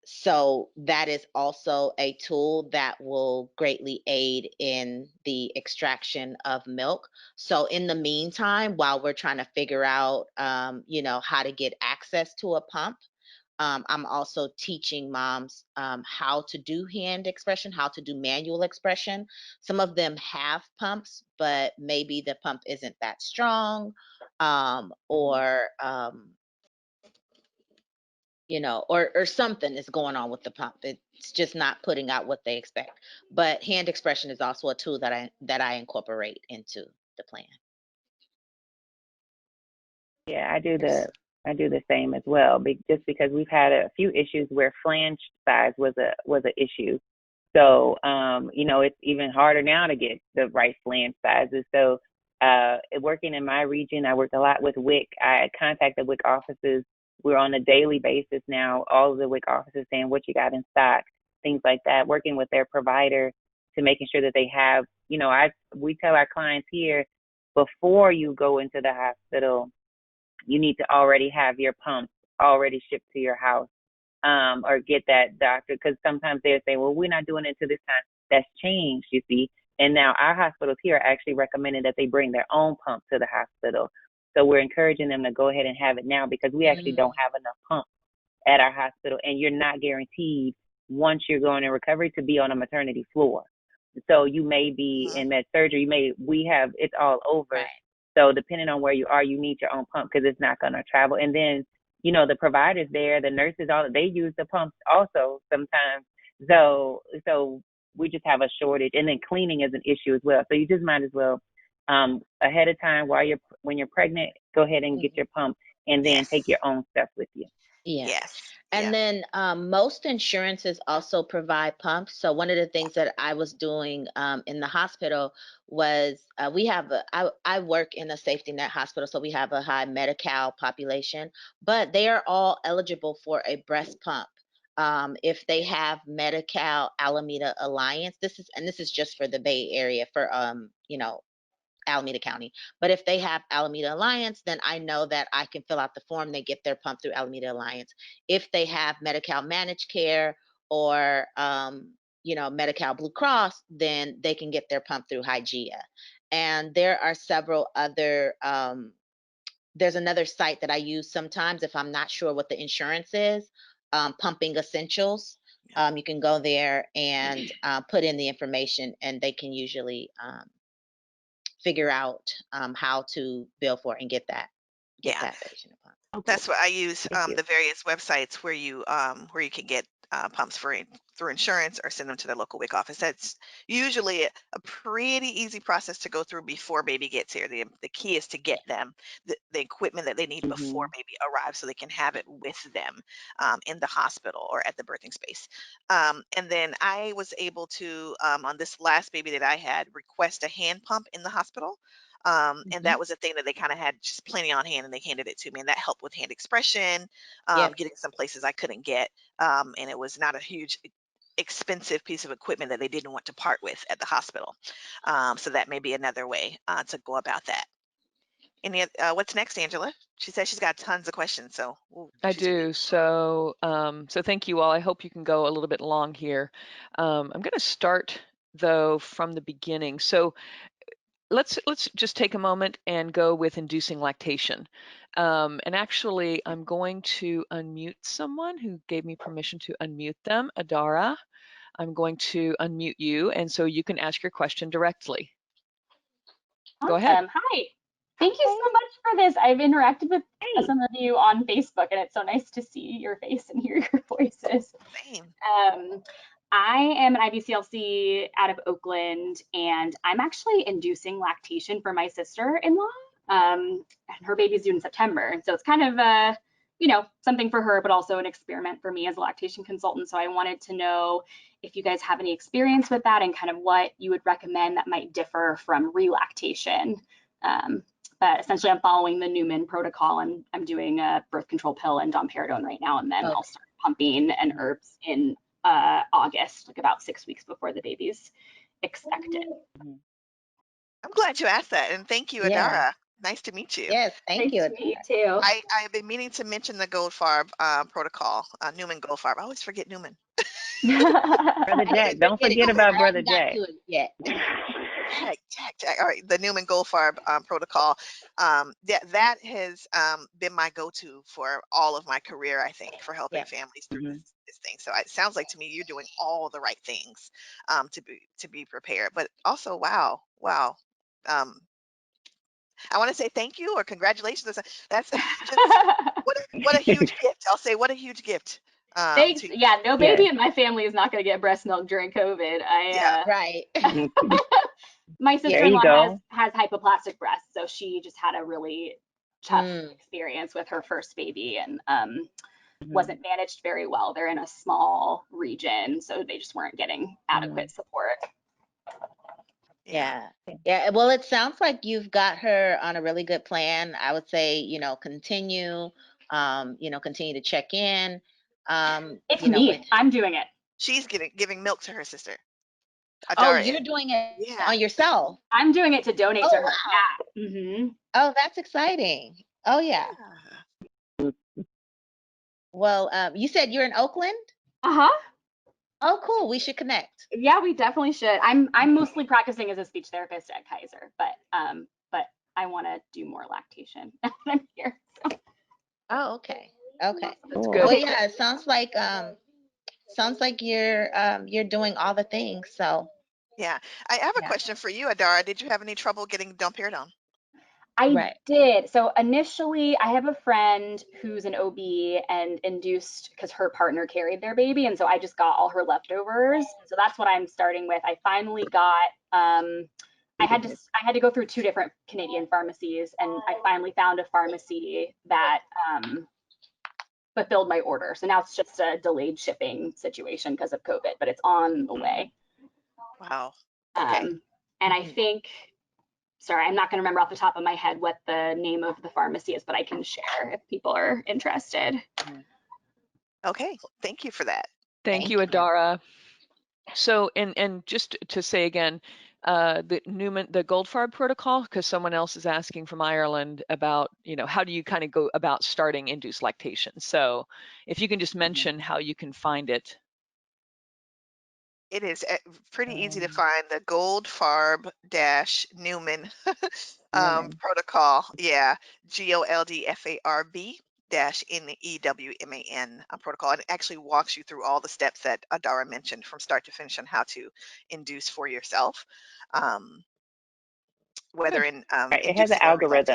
so that is also a tool that will greatly aid in the extraction of milk. So in the meantime, while we're trying to figure out, how to get access to a pump, I'm also teaching moms how to do hand expression, how to do manual expression. Some of them have pumps, but maybe the pump isn't that strong, or or something is going on with the pump. It's just not putting out what they expect. But hand expression is also a tool that I incorporate into the plan. Yeah, Yes. I do the same as well. Just because we've had a few issues where flange size was a issue. So it's even harder now to get the right flange sizes. So working in my region, I worked a lot with WIC. I contacted WIC offices. We're on a daily basis now, all of the WIC offices saying what you got in stock, things like that, working with their provider to making sure that they have, we tell our clients here, before you go into the hospital, you need to already have your pump already shipped to your house, or get that doctor, because sometimes they'll say, well, we're not doing it to this time. That's changed, you see. And now our hospitals here are actually recommending that they bring their own pump to the hospital. So we're encouraging them to go ahead and have it now, because we actually Mm, don't have enough pumps at our hospital, and you're not guaranteed once you're going in recovery to be on a maternity floor. So you may be Mhm. in med surgery, we have, it's all over. right. So depending on where you are, you need your own pump because it's not going to travel. And then, the providers there, the nurses, all they use the pumps also sometimes. So we just have a shortage, and then cleaning is an issue as well. So you just might as well, ahead of time, when you're pregnant, go ahead and get Mhm. your pump, and then take Yes. your own stuff with you. Yeah. Yes. And Yeah. then most insurances also provide pumps. So one of the things that I was doing in the hospital was, I work in a safety net hospital, so we have a high Medi-Cal population, but they are all eligible for a breast pump. If they have Medi-Cal Alameda Alliance, this is just for the Bay Area, for Alameda County. But if they have Alameda Alliance, then I know that I can fill out the form. They get their pump through Alameda Alliance. If they have Medi-Cal Managed Care, or Medi-Cal Blue Cross, then they can get their pump through Hygia. And there are several other. There's another site that I use sometimes if I'm not sure what the insurance is. Pumping Essentials. Yeah. You can go there and put in the information, and they can usually figure out how to bill for it and get that Yeah. patient a pump. Okay. That's what I use, Thank you. the various websites where you can get pumps through insurance or send them to their local WIC office. That's usually a pretty easy process to go through before baby gets here. The key is to get them the equipment that they need before Mhm. baby arrives so they can have it with them in the hospital or at the birthing space. And then I was able to, on this last baby that I had, request a hand pump in the hospital. And Mhm. that was a thing that they kind of had just plenty on hand and they handed it to me. And that helped with hand expression, Yep. getting some places I couldn't get. And it was not a huge, expensive piece of equipment that they didn't want to part with at the hospital. So that may be another way to go about that. What's next, Angela? She says she's got tons of questions, so we'll I shoot you. do. So thank you all. I hope you can go a little bit long here. I'm going to start though from the beginning. So let's just take a moment and go with inducing lactation. And actually, I'm going to unmute someone who gave me permission to unmute them. Adara, I'm going to unmute you, and so you can ask your question directly. Go ahead. Awesome. Hi. Thank you Hey. so much for this. I've interacted with Hey. some of you on Facebook, and it's so nice to see your face and hear your voices. Same. I am an IBCLC out of Oakland, and I'm actually inducing lactation for my sister-in-law. And her baby's due in September, and so it's kind of something for her, but also an experiment for me as a lactation consultant. So I wanted to know if you guys have any experience with that and kind of what you would recommend that might differ from relactation. But essentially, I'm following the Newman protocol, and I'm doing a birth control pill and domperidone right now, and then Okay. I'll start pumping and herbs in August, like about 6 weeks before the baby's expected. Mhm. I'm glad you asked that, and thank you, Yeah. Adara. Nice to meet you. Yes. Thank Nice you. to meet you too. I've been meaning to mention the Goldfarb protocol, Newman Goldfarb. I always forget Newman. Brother I Jack, didn't don't forget it forget yet. about I Brother haven't got Jack. to it yet. Jack. All right, the Newman Goldfarb protocol. That has been my go-to for all of my career, I think, for helping Yep. families through Mhm. this thing. So it sounds like to me you're doing all the right things to be prepared. But also, wow. Um, I want to say thank you or congratulations. That's just what a huge gift. I'll say what a huge gift. Thanks. To Yeah, no Yes. baby in my family is not going to get breast milk during COVID. yeah. Right. My There you sister-in-law go. has hypoplastic breasts, so she just had a really tough Mm. experience with her first baby and Mhm. wasn't managed very well. They're in a small region, so they just weren't getting adequate support. Yeah. Yeah. Yeah. Well, it sounds like you've got her on a really good plan. I would say, continue, continue to check in. It's With me. I'm doing it. She's giving milk to her sister. Oh, Adara you're is. doing it Yeah. on yourself. I'm doing it to donate to Oh, her. wow. Yeah. Oh, that's exciting. Oh, yeah. Yeah. Well, you said you're in Oakland? Uh-huh. Oh, cool. We should connect. Yeah, we definitely should. I'm mostly practicing as a speech therapist at Kaiser, but I want to do more lactation now that I'm here. So. Oh, okay. Okay. That's Cool. good. Well, Okay, yeah, it sounds like you're doing all the things. So, Yeah. I have a yeah. question for you, Adara. Did you have any trouble getting domperidone? I Right. did. So initially, I have a friend who's an OB and induced because her partner carried their baby, and so I just got all her leftovers. So that's what I'm starting with. I finally got. I had to go through 2 different Canadian pharmacies, and I finally found a pharmacy that fulfilled my order. So now it's just a delayed shipping situation because of COVID, but it's on the way. Wow. Okay. And I Mhm. think sorry, I'm not going to remember off the top of my head what the name of the pharmacy is, but I can share if people are interested. Okay. Thank you for that. Thank you, Thank you. Adara. So, and just to say again, the Goldfarb protocol, because someone else is asking from Ireland about, how do you kind of go about starting induced lactation? So, if you can just mention how you can find it. It is pretty easy to Um, find the Goldfarb Newman Newman. protocol. Yeah. GOLDFARB NEWMAN protocol. And it actually walks you through all the steps that Adara mentioned from start to finish on how to induce for yourself. Um, whether Good. in It has induced or relaxed.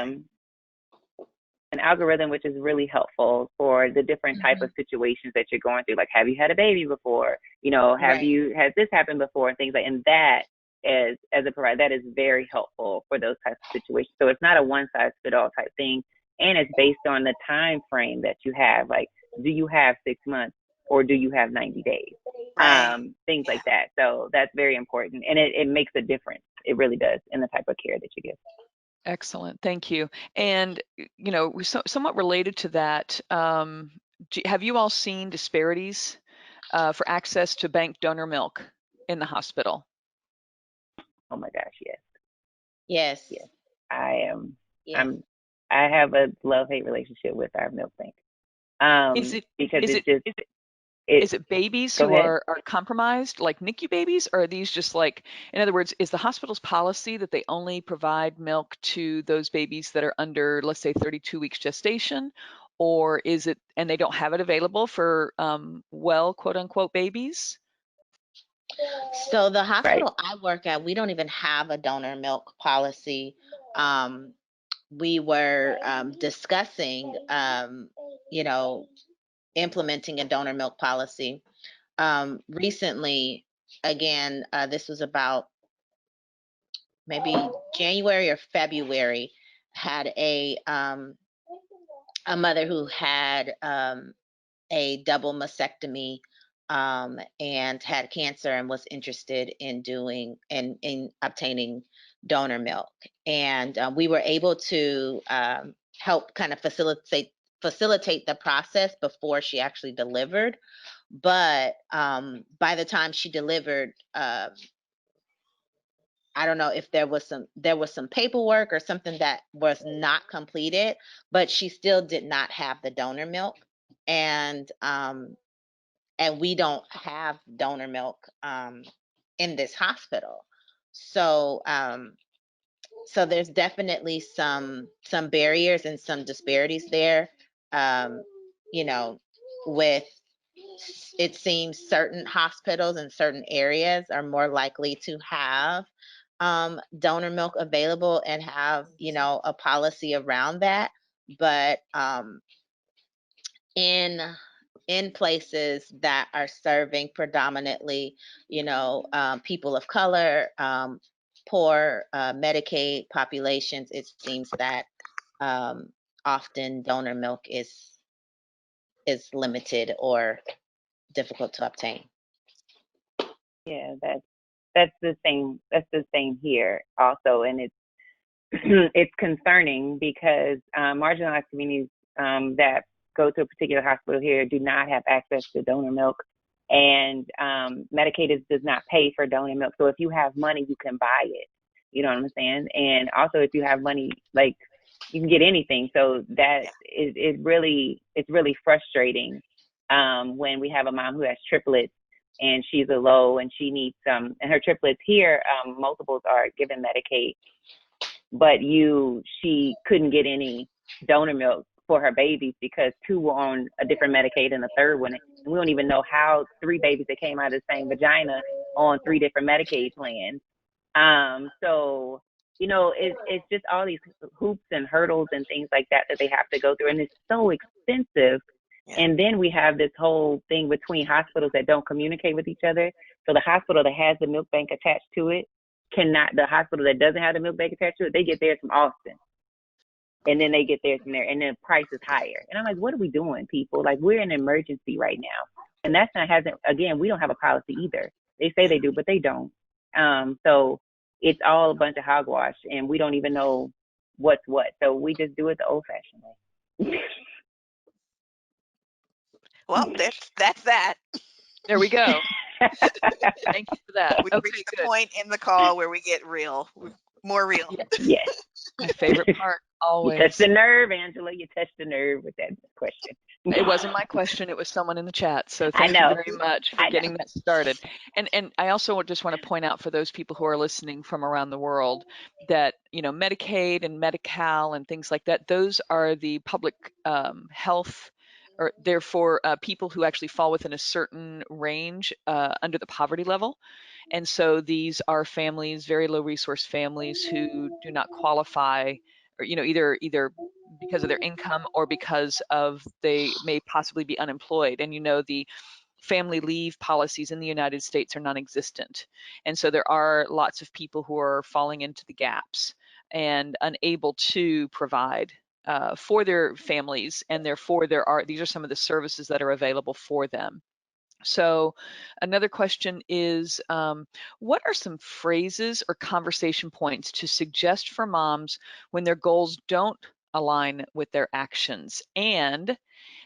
an algorithm which is really helpful for the different type of situations that you're going through. Like, have you had a baby before? You know, have Right. you has this happened before? And things like, and that is, as a provider, that is very helpful for those types of situations. So it's not a one size fit all type thing, and it's based on the time frame that you have. Like, do you have 6 months or do you have 90 days? Right. Things Yeah. like that. So that's very important, and it makes a difference. It really does in the type of care that you give. Excellent. Thank you. And, you know, somewhat related to that, have you all seen disparities for access to bank donor milk in the hospital? Oh my gosh, yes, Yes. yes. I am. Yes. I have a love-hate relationship with our milk bank. Is it Because is it it just it. is it babies Go who ahead. are compromised, like NICU babies, or are these just like, in other words, is the hospital's policy that they only provide milk to those babies that are under, let's say, 32 weeks gestation, or is it, and they don't have it available for well, quote unquote, babies? So the Right. hospital I work at, we don't even have a donor milk policy. We were discussing, you know, implementing a donor milk policy. Recently, again, this was about maybe January or February, had a mother who had a double mastectomy, and had cancer and was interested in doing and in obtaining donor milk. And we were able to help kind of facilitate the process before she actually delivered. But by the time she delivered, I don't know if there was some paperwork or something that was not completed, but she still did not have the donor milk. And we don't have donor milk in this hospital. So so there's definitely some barriers and some disparities there. Um, you know, with it seems certain hospitals in certain areas are more likely to have donor milk available and have, you know, a policy around that. But in places that are serving predominantly, you know, people of color, poor Medicaid populations, it seems that often donor milk is limited or difficult to obtain. Yeah, that's the same. That's the same here also, and it's it's concerning because marginalized communities that go to a particular hospital here do not have access to donor milk, and Medicaid does not pay for donor milk. So if you have money, you can buy it. You know what I'm saying? And also, if you have money, like, you can get anything. So that Yeah. is really, it's really frustrating when we have a mom who has triplets and she's a low and she needs some, and her triplets here, multiples are given Medicaid, but she couldn't get any donor milk for her babies because two were on a different Medicaid and the third one, and we don't even know how three babies that came out of the same vagina on three different Medicaid plans. So it's just all these hoops and hurdles and things like that that they have to go through, and it's so expensive. Yeah. And then we have this whole thing between hospitals that don't communicate with each other. So the hospital that has the milk bank attached to it cannot, the hospital that doesn't have the milk bank attached to it, they get theirs from Austin. And then they get theirs from there, and then price is higher. And I'm like, what are we doing, people? Like, we're in an emergency right now. And that's not, hasn't, again, we don't have a policy either. They say they do, but they don't. So it's all a bunch of hogwash, and we don't even know what's what. So we just do it the old fashioned way. Well, that's that. There we go. Thank you for that. We've Okay, reached the good. point in the call where we get real, more real. Yeah, Yes. my favorite part, You touched always. the nerve, Angela. You touched the nerve with that question. It wasn't my question, it was someone in the chat. So I thank you know. very much for I know. getting that started. And I also just want to point out for those people who are listening from around the world that, you know, Medicaid and Medi-Cal and things like that, those are the public health or they're for people who actually fall within a certain range under the poverty level. And so these are families, very low resource families who do not qualify, or either because of their income or because of they may possibly be unemployed. And the family leave policies in the United States are non-existent. And so there are lots of people who are falling into the gaps and unable to provide for their families, and therefore these are some of the services that are available for them. So another question is, what are some phrases or conversation points to suggest for moms when their goals don't align with their actions and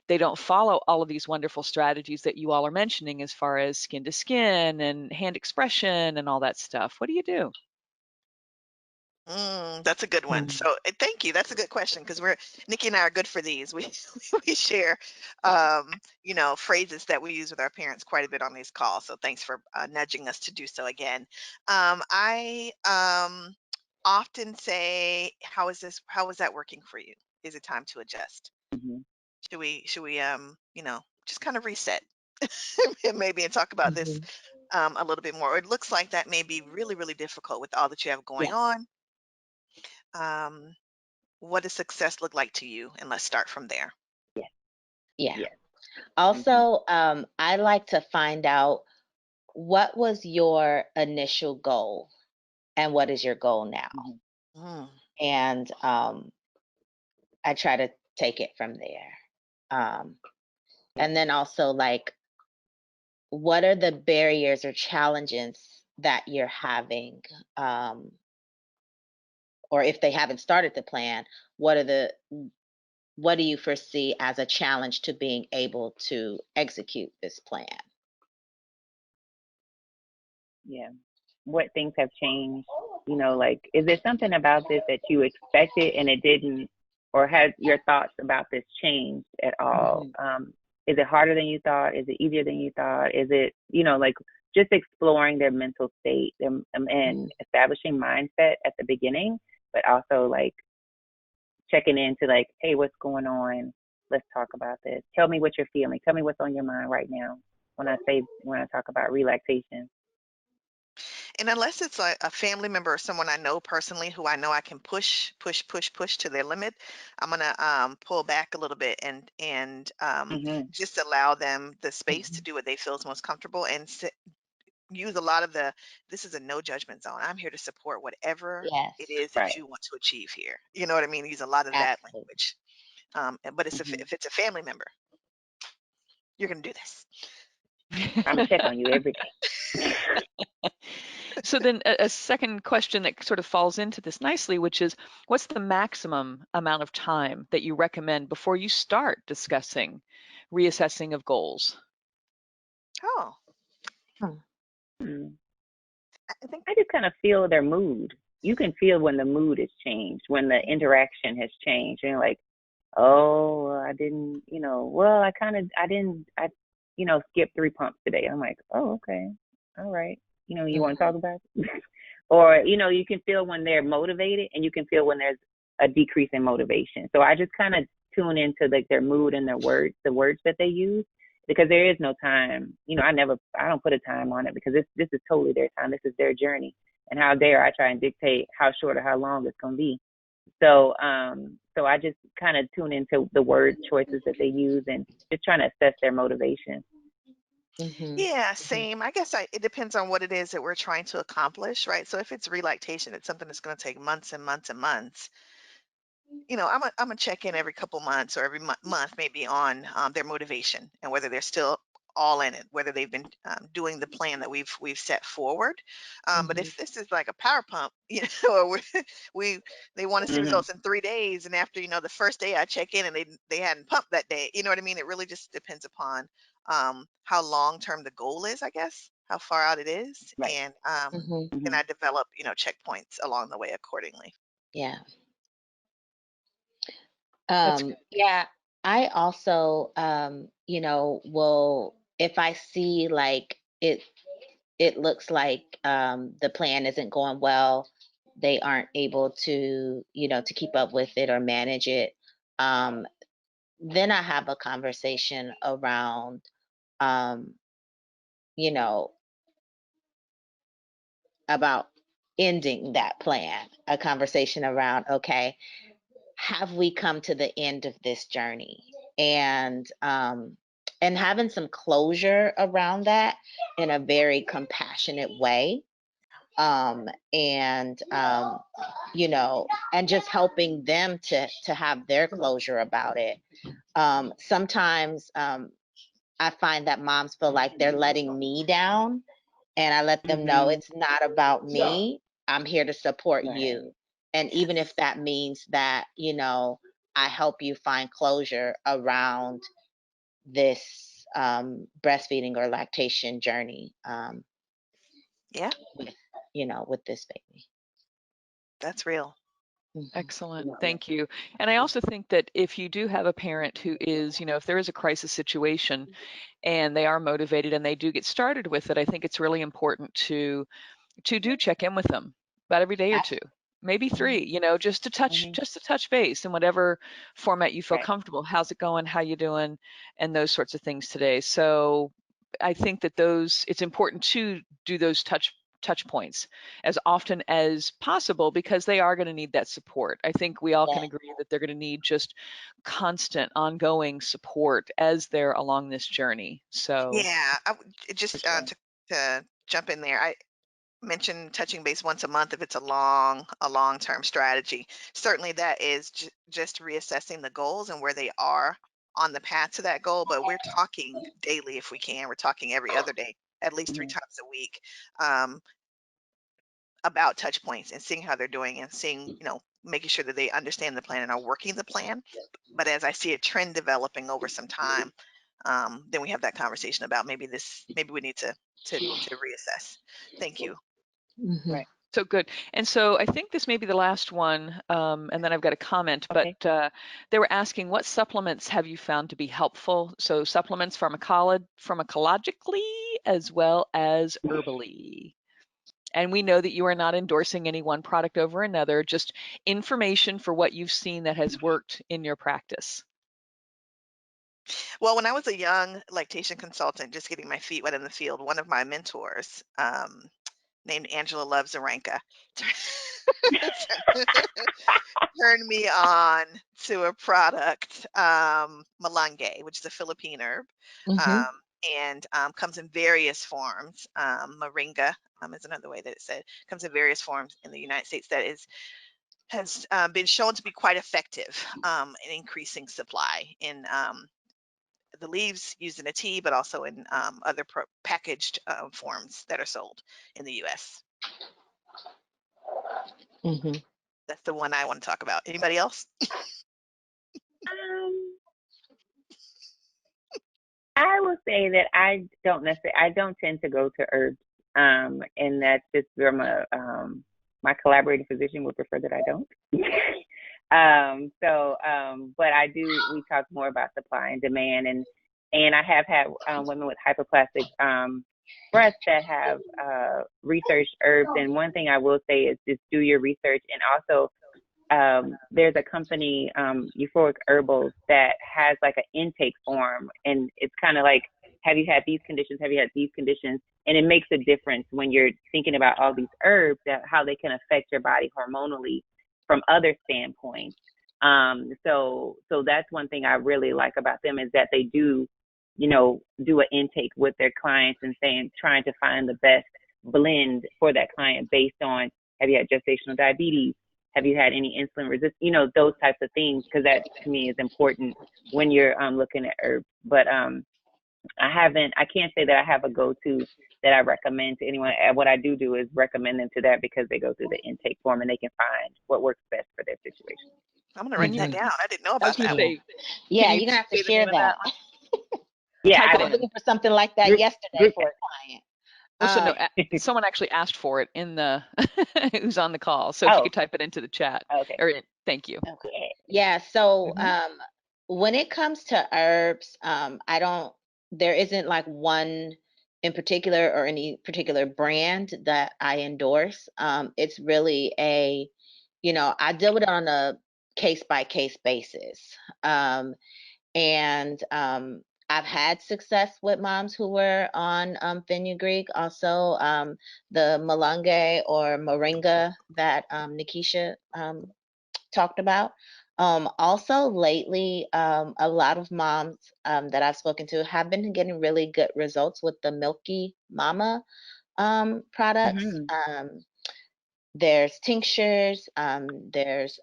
they don't follow all of these wonderful strategies that you all are mentioning as far as skin to skin and hand expression and all that stuff? What do you do? That's a good one. Mm. So thank you. That's a good question because Nikki and I are good for these. We we share, phrases that we use with our parents quite a bit on these calls. So thanks for nudging us to do so again. I often say, "How is this? How is that working for you? Is it time to adjust? Hmm. Should we just kind of reset and maybe talk about this Hmm. a little bit more? It looks like that may be really really difficult with all that you have going Yeah. on. Um, what does success look like to you? And let's start from there. Yes. Yeah. Yes. Hmm. Also, I like to find out what was your initial goal and what is your goal now? Hmm. Mm, And I try to take it from there. Um, Yeah. and then also, like, what are the barriers or challenges that you're having? Um, or if they haven't started the plan, what are what do you foresee as a challenge to being able to execute this plan? Yeah. What things have changed? Like, is there something about this that you expected and it didn't, or has your thoughts about this changed at all? Hmm. Is it harder than you thought? Is it easier than you thought? Is it, like just exploring their mental state and establishing mindset at the beginning, but also like checking into like, hey, what's going on? Let's talk about this. Tell me what you're feeling. Tell me what's on your mind right now when I talk about relaxation. and unless it's a family member or someone I know personally who I know I can push, push, push, push to their limit, I'm gonna pull back a little bit and Hmm. just allow them the space to Hmm. do what they feel is most comfortable and use a lot of the this is a no judgment zone. I'm here to support whatever it Yes, is that Right. you want to achieve here. You know what I mean? Use a lot of that absolutely. language. But Hmm. if it's a family member, you're gonna do this. I'm gonna check on you every day. So then a second question that sort of falls into this nicely, which is, what's the maximum amount of time that you recommend before you start discussing reassessing of goals? Oh, Hmm. Mm. I think. I just kind of feel their mood. You can feel when the mood has changed, when the interaction has changed. And you're like, oh, well, I didn't, well, I didn't, skip 3 pumps today. I'm like, oh, okay. All right. You want to Hmm. talk about it? Or, you can feel when they're motivated and you can feel when there's a decrease in motivation. So I just kind of tune into like their mood and the words that they use, because there is no time. I don't put a time on it because this is totally their time. This is their journey. And how dare I try and dictate how short or how long it's going to be. So I just kind of tune into the word choices that they use and just trying to assess their motivation. Hmm. Yeah, Hmm. same. I guess it depends on what it is that we're trying to accomplish, right? So if it's relactation, it's something that's going to take months and months and months. I'm gonna check in every couple months or every month maybe on their motivation and whether they're still all in it, whether they've been doing the plan that we've set forward. But Hmm. if this is like a power pump, or we they want to see Hmm. results in 3 days, and after the first day I check in and they hadn't pumped that day, you know what I mean? It really just depends upon how long term the goal is, I guess, how far out it is, Right. and Hmm. then Hmm. I develop checkpoints along the way accordingly. Yeah. That's good. Yeah, I also, will, if I see like it looks like the plan isn't going well, they aren't able to, to keep up with it or manage it. Um, then I have a conversation around, you know, about ending that plan, a conversation around, okay, have we come to the end of this journey? And having some closure around that in a very compassionate way. And you know, and just helping them to have their closure about it. Sometimes I find that moms feel like they're letting me down, and I let them know it's not about me. I'm here to support you. And even if that means that, you know, I help you find closure around this breastfeeding or lactation journey, Yeah, with, you know, with this baby. that's real. Excellent. Thank you. And I also think that if you do have a parent who is, you know, if there is a crisis situation and they are motivated and they do get started with it, I think it's really important to do check in with them about every day or two, maybe 3, you know, just to touch base in whatever format you feel Right. comfortable. How's it going? How you doing? And those sorts of things today. So I think that it's important to do those touch points as often as possible because they are going to need that support. I think we all can Yeah. agree that they're going to need just constant, ongoing support as they're along this journey. So Yeah, just to jump in there, I mentioned touching base once a month if it's a long-term strategy. Certainly that is just reassessing the goals and where they are on the path to that goal, but we're talking daily if we can. We're talking every other day, at least 3 times a week, um, about touch points and seeing how they're doing and seeing, you know, making sure that they understand the plan and are working the plan. But as I see a trend developing over some time, then we have that conversation about maybe we need to reassess. Thank you. Mm-hmm. Right. so good. And so I think this may be the last one, and then I've got a comment, but Okay. they were asking what supplements have you found to be helpful? So supplements pharmacologically as well as herbally. And we know that you are not endorsing any one product over another, just information for what you've seen that has worked in your practice. Well, when I was a young lactation consultant, just getting my feet wet in the field, one of my mentors, named Angela Loves Zaranka, turned me on to a product, malunggay, which is a Philippine herb, Mm-hmm. um, and comes in various forms. Moringa is another way that it said comes in various forms in the United States. That has been shown to be quite effective in increasing supply in the leaves used in a tea, but also in other packaged forms that are sold in the U.S. Mm-hmm. That's the one I want to talk about. Anybody else? Um, I will say that I don't tend to go to herbs. And that's just where my collaborating physician would prefer that I don't. But we talk more about supply and demand, and I have had women with hypoplastic breasts that have researched herbs. And one thing I will say is just do your research, and also there's a company, Euphoric Herbals, that has like an intake form, and it's kind of like, have you had these conditions? Have you had these conditions? And it makes a difference when you're thinking about all these herbs, that how they can affect your body hormonally from other standpoints. So that's one thing I really like about them, is that they do, do an intake with their clients and trying to find the best blend for that client based on, have you had gestational diabetes? Have you had any insulin resistance? Those types of things, because that to me is important when you're looking at herbs. But I can't say that I have a go-to that I recommend to anyone. What I do is recommend them to that, because they go through the intake form and they can find what works best for their situation. I'm gonna write Can you, that Mm-hmm. down. I didn't know I was about going to that Yeah. one. say, can Yeah, you you're gonna have to say the share name of that that. one? Yeah, Type I it I was in. looking for something like that group yesterday group. for a client. Well, so no, Um, someone actually asked for it in the who's on the call. So if you Oh, could type it into the chat, okay. thank you. okay. Yeah, so Hmm. when it comes to herbs, there isn't like one in particular or any particular brand that I endorse. It's really I deal with it on a case by case basis. Um, And I've had success with moms who were on fenugreek, also the malunge or moringa that Nikisha talked about. Also, lately, a lot of moms that I've spoken to have been getting really good results with the Milky Mama products. Mm-hmm. There's tinctures, there's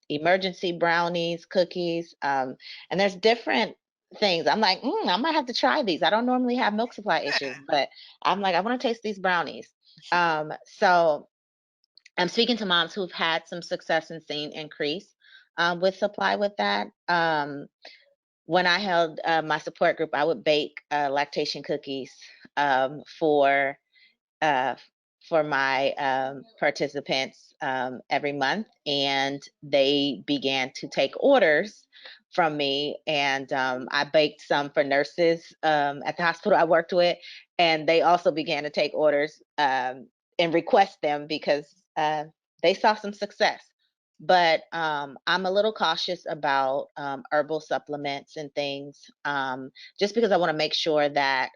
emergency brownies, cookies, and there's different things. I'm like, I might have to try these. I don't normally have milk supply issues, but I'm like, I want to taste these brownies. So I'm speaking to moms who've had some success and seen increase with supply with that. When I held my support group, I would bake lactation cookies for uh, for my participants every month, and they began to take orders from me. And I baked some for nurses at the hospital I worked with, and they also began to take orders and request them because they saw some success. But I'm a little cautious about herbal supplements and things, just because I want to make sure that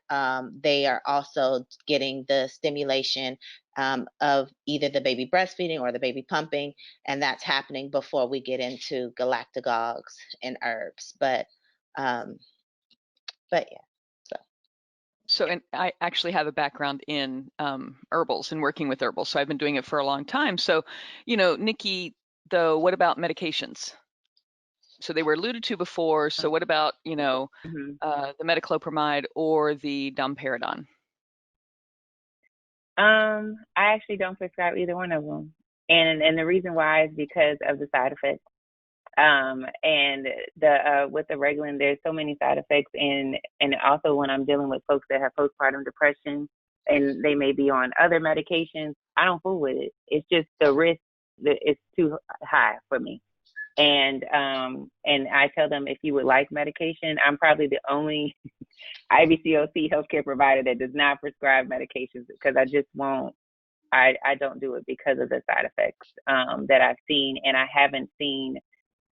they are also getting the stimulation of either the baby breastfeeding or the baby pumping, and that's happening before we get into galactagogues and herbs. Um, but yeah, so. So, and I actually have a background in herbals and working with herbals. So I've been doing it for a long time. So, Nikki, though, what about medications? So they were alluded to before. So what about, Mm-hmm. the metoclopramide or the domperidone? I actually don't prescribe either one of them, and the reason why is because of the side effects. And the with the Reglan, there's so many side effects, and also when I'm dealing with folks that have postpartum depression and they may be on other medications, I don't fool with it. It's just the risk that it's too high for me. And I tell them, if you would like medication, I'm probably the only IBCLC healthcare provider that does not prescribe medications, because I just won't. I don't do it because of the side effects that I've seen, and I haven't seen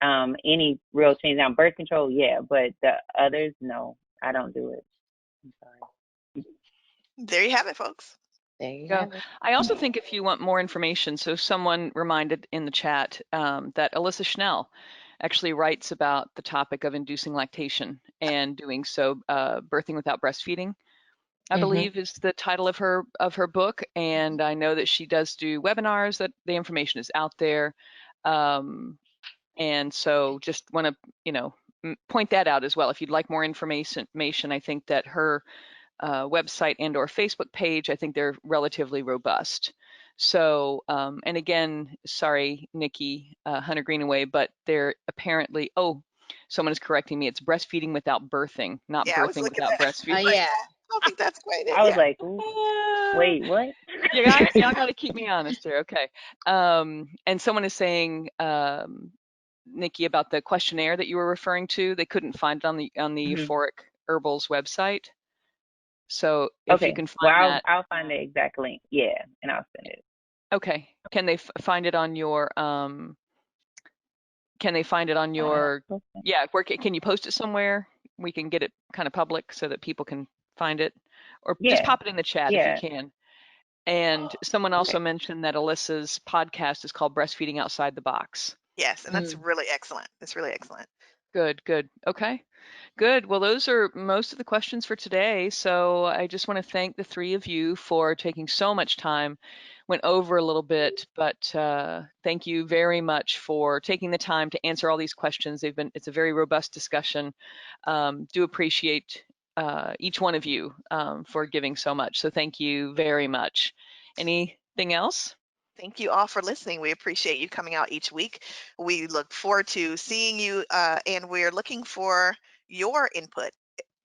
any real change. Now, birth control, yeah, but the others, no, I don't do it. I'm sorry. There you have it, folks. There you Go. have it. I also think if you want more information, so someone reminded in the chat that Alyssa Schnell actually writes about the topic of inducing lactation and doing so, birthing without breastfeeding, I believe is the title of her book. And I know that she does do webinars, that the information is out there. And so just want to, point that out as well. If you'd like more information, I think that her website and or Facebook page, I think they're relatively robust. So, and again, sorry, Nikki, Hunter Greenaway, but they're apparently, someone is correcting me. It's breastfeeding without birthing, not Yeah, I was birthing looking without at that. breastfeeding. Like, Yeah. I don't think that's quite it. I was Yeah. like, ooh, wait, what? Y'all got to keep me honest here. Okay. And someone is saying, Nikki, about the questionnaire that you were referring to, they couldn't find it on the Mhm. Euphoric Herbals website. So if you Okay, can well, find that, I'll find the exact link, yeah, and I'll send it. okay. Can they find it on your can they find it on your Okay. yeah, can you post it somewhere? We can get it kind of public so that people can find it, or just Yeah, pop it in the chat if you yeah, can. And someone also okay. mentioned that Alyssa's podcast is called Breastfeeding Outside the Box. Yes, and that's Mm. really excellent. It's really excellent. Good, good. Okay. Good. Well, those are most of the questions for today. So I just want to thank the three of you for taking so much time. Went over a little bit, but thank you very much for taking the time to answer all these questions. It's a very robust discussion. Do appreciate each one of you for giving so much. So thank you very much. Anything else? Thank you all for listening. We appreciate you coming out each week. We look forward to seeing you, and we're looking for your input.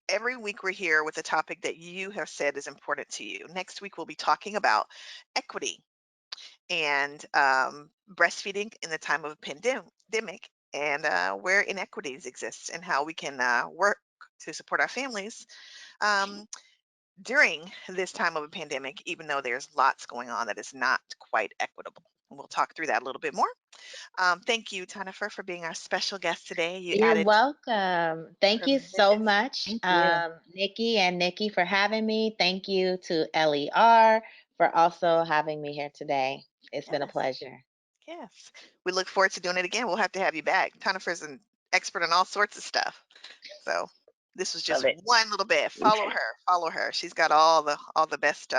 Every week we're here with a topic that you have said is important to you. Next week we'll be talking about equity and breastfeeding in the time of a pandemic, and where inequities exist and how we can work to support our families um, during this time of a pandemic, even though there's lots going on that is not quite equitable. and we'll talk through that a little bit more. Thank you, TaNefer, for being our special guest today. You You're added welcome. Thank you so tremendous. much, Thank you. Nikki for having me. Thank you to LER for also having me here today. It's been a Yes, pleasure. yes. We look forward to doing it again. We'll have to have you back. TaNefer's an expert on all sorts of stuff. So this was Love just it. one little bit. Follow her. Follow her. She's got all the best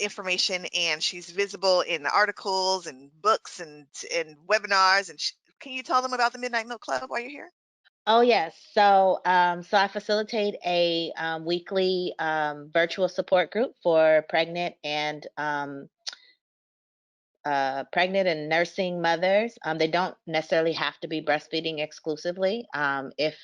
information, and she's visible in the articles and books and webinars. And can you tell them about the Midnight Milk Club while you're here? Oh yes. So I facilitate a weekly virtual support group for pregnant and nursing mothers. They don't necessarily have to be breastfeeding exclusively. If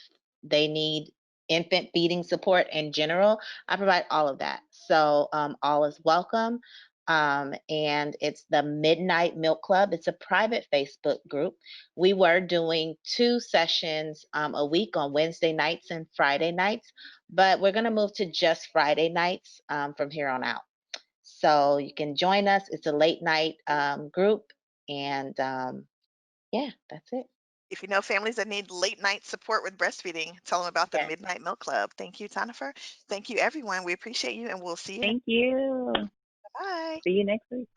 they need infant feeding support in general, I provide all of that. So all is welcome. And it's the Midnight Milk Club. It's a private Facebook group. We were doing 2 sessions a week on Wednesday nights and Friday nights, but we're going to move to just Friday nights from here on out. So you can join us. It's a late night group. And yeah, that's it. If you know families that need late night support with breastfeeding, tell them about the Yes. Midnight Milk Club. Thank you, TaNefer. Thank you, everyone. We appreciate you, and we'll see you next. Thank you. Bye. See you next week.